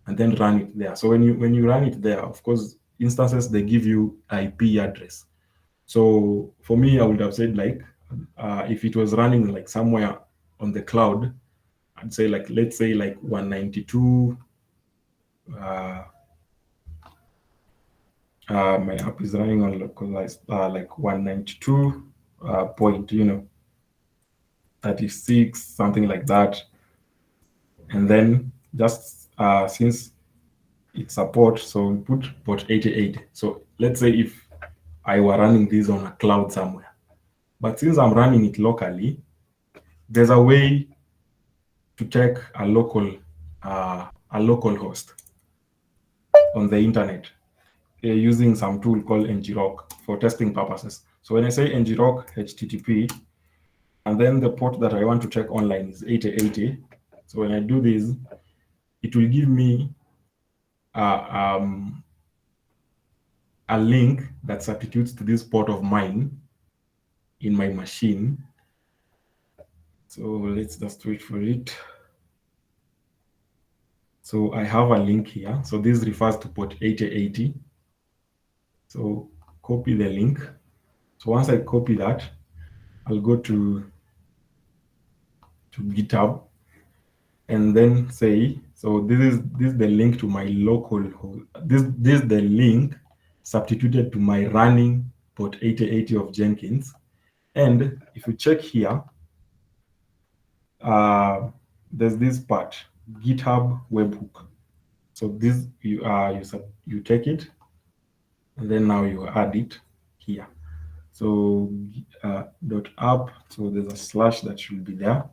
[SPEAKER 2] and then run it there. So when you run it there, of course, instances, they give you IP address. So for me, I would have said, like, if it was running like somewhere on the cloud, I'd say, like, let's say like 192. My app is running on localized, like 192 point, 36, something like that. And then just since it supports, so we put port 88. So let's say if I were running this on a cloud somewhere, but since I'm running it locally, there's a way to check a local host on the internet using some tool called ngrok for testing purposes. So when I say ngrok http, and then the port that I want to check online is 8080. So when I do this, it will give me uh, um, a link that substitutes to this port of mine in my machine. So let's just wait for it. So I have a link here. So this refers to port 8080. So copy the link. So once I copy that, I'll go to GitHub and then say, so this is the link to my local host. This is the link substituted to my running port 8080 of Jenkins. And if you check here, there's this part, GitHub webhook. So this you take it, and then now you add it here. So .app. So there's a slash that should be there,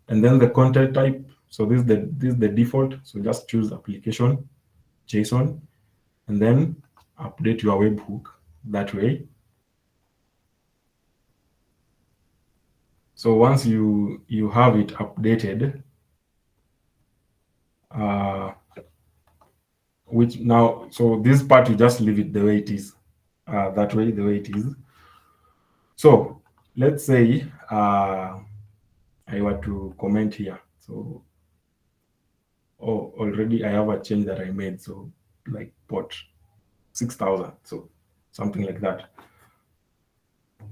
[SPEAKER 2] and then the content type. So this is the default. So just choose application JSON, and then update your webhook that way. So once you have it updated, which now, so this part you just leave it the way it is, that way, the way it is. So let's say I were to comment here. So already I have a change that I made. So like port 6000, so something like that.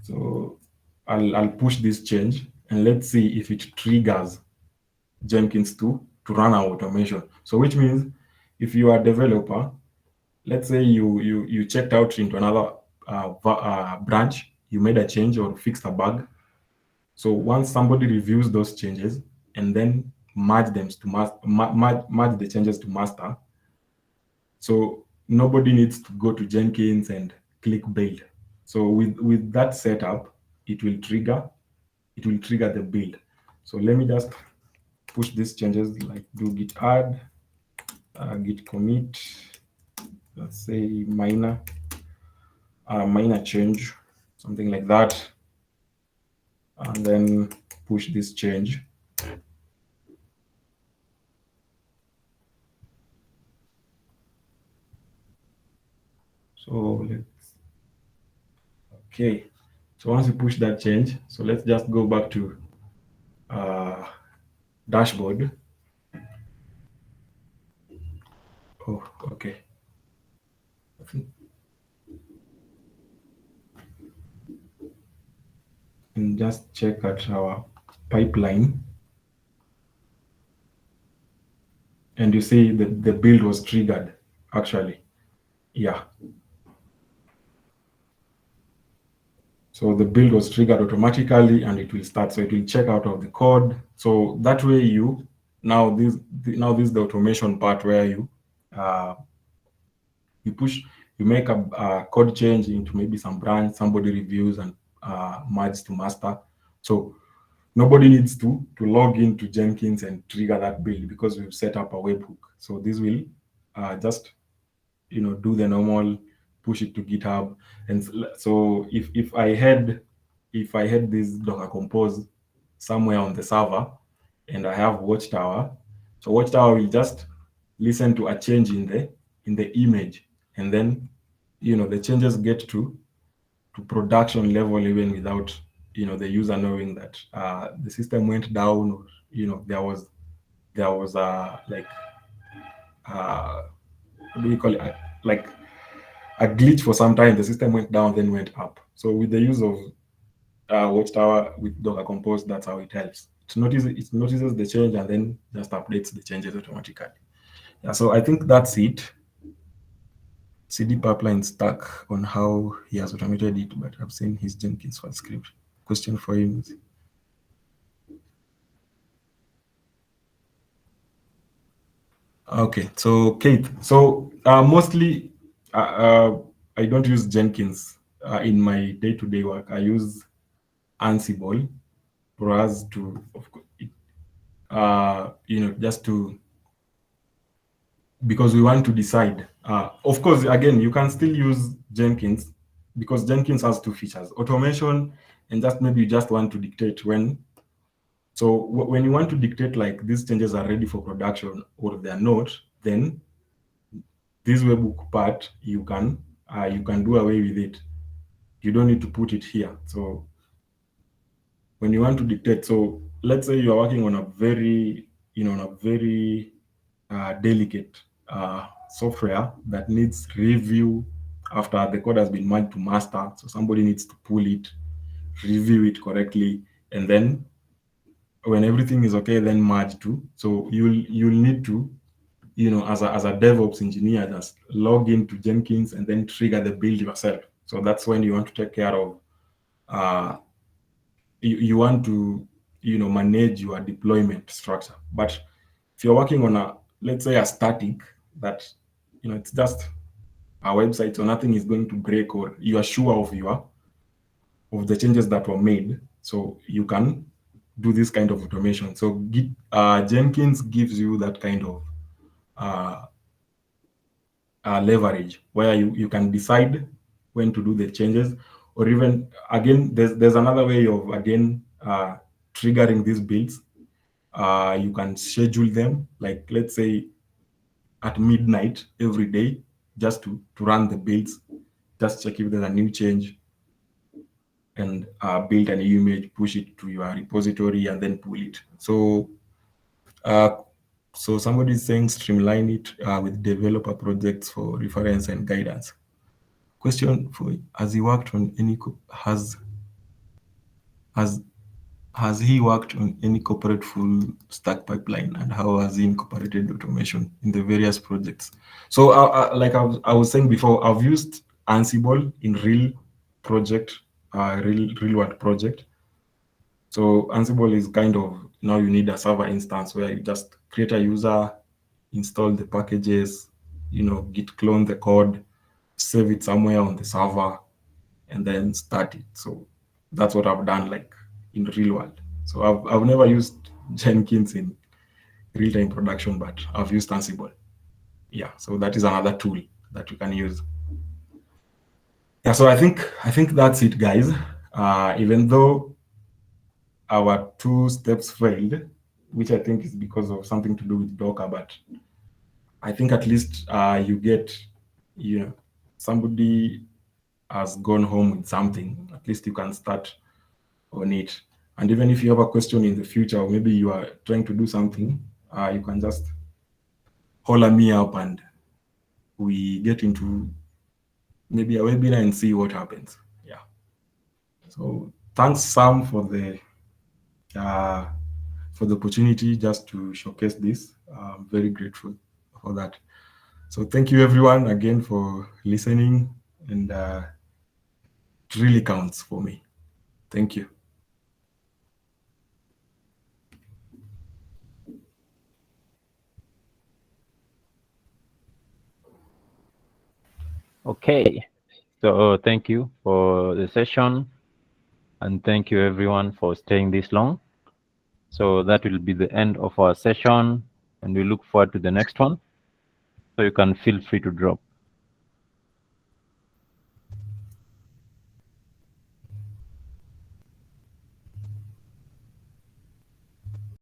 [SPEAKER 2] So I'll push this change, and let's see if it triggers Jenkins to run our automation. So which means if you are a developer, let's say you checked out into another branch, you made a change or fixed a bug. So once somebody reviews those changes and then merge them to merge the changes to master, so nobody needs to go to Jenkins and click build. So with that setup, it will trigger the build. So let me just push these changes, like do git add, git commit, let's say minor change, something like that, and then push this change. So okay. So once you push that change, so let's just go back to dashboard. Oh, okay. And just check at our pipeline. And you see that the build was triggered, actually. Yeah. So the build was triggered automatically and it will start. So it will check out of the code. So that way you, now this is the automation part where you you make a code change into maybe some branch, somebody reviews and merge to master. So nobody needs to log into Jenkins and trigger that build because we've set up a webhook. So this will just do the normal, push it to GitHub. And so if I had this Docker Compose somewhere on the server and I have Watchtower, so Watchtower will just listen to a change in the image, and then the changes get to production level even without the user knowing that the system went down, or there was like what do we call it, like a glitch for some time. The system went down, then went up. So with the use of Watchtower with Docker Compose, that's how it helps. It notices the change and then just updates the changes automatically. Yeah, so I think that's it. CD pipeline stuck on how he has automated it, but I've seen his Jenkins file script. Question for him. Okay, so Kate, so mostly I don't use Jenkins in my day-to-day work. I use Ansible for us to, of course, just to, because we want to decide. Of course, again, you can still use Jenkins because Jenkins has two features: automation, and just maybe you just want to dictate when. So when you want to dictate like these changes are ready for production or they are not, then this webhook part you can do away with it. You don't need to put it here. So when you want to dictate, so let's say you are working on a very delicate software that needs review after the code has been merged to master. So somebody needs to pull it, review it correctly, and then when everything is okay, then merge to. So you'll need to, as a DevOps engineer, just log into Jenkins and then trigger the build yourself. So that's when you want to take care of. You want to, manage your deployment structure. But if you're working on let's say a static that, it's just a website, so nothing is going to break, or you are sure of the changes that were made, so you can do this kind of automation. So Jenkins gives you that kind of leverage where you can decide when to do the changes, or even again there's another way of triggering these builds. You can schedule them, like let's say at midnight every day, just to run the builds, just check if there's a new change, and build an image, push it to your repository, and then pull it. So somebody is saying streamline it with developer projects for reference and guidance. Question for you: has he worked on any has he worked on any corporate full stack pipeline, and how has he incorporated automation in the various projects? So like I was saying before, I've used Ansible in real world project. So Ansible is kind of, now you need a server instance where you just create a user, install the packages, git clone the code, save it somewhere on the server, and then start it. So that's what I've done, like in real world. So I've never used Jenkins in real-time production, but I've used Ansible. Yeah, so that is another tool that you can use. Yeah, so I think that's it, guys. Even though our 2 steps failed, which I think is because of something to do with Docker, but I think at least you get, somebody has gone home with something. At least you can start on it. And even if you have a question in the future, or maybe you are trying to do something, you can just holler me up and we get into maybe a webinar and see what happens. Yeah. So thanks, Sam, for the opportunity just to showcase this. I'm very grateful for that. So thank you everyone again for listening, and it really counts for me. Thank you.
[SPEAKER 3] Okay, so thank you for the session, and thank you everyone for staying this long. So that will be the end of our session, and we look forward to the next one. So you can feel free to drop.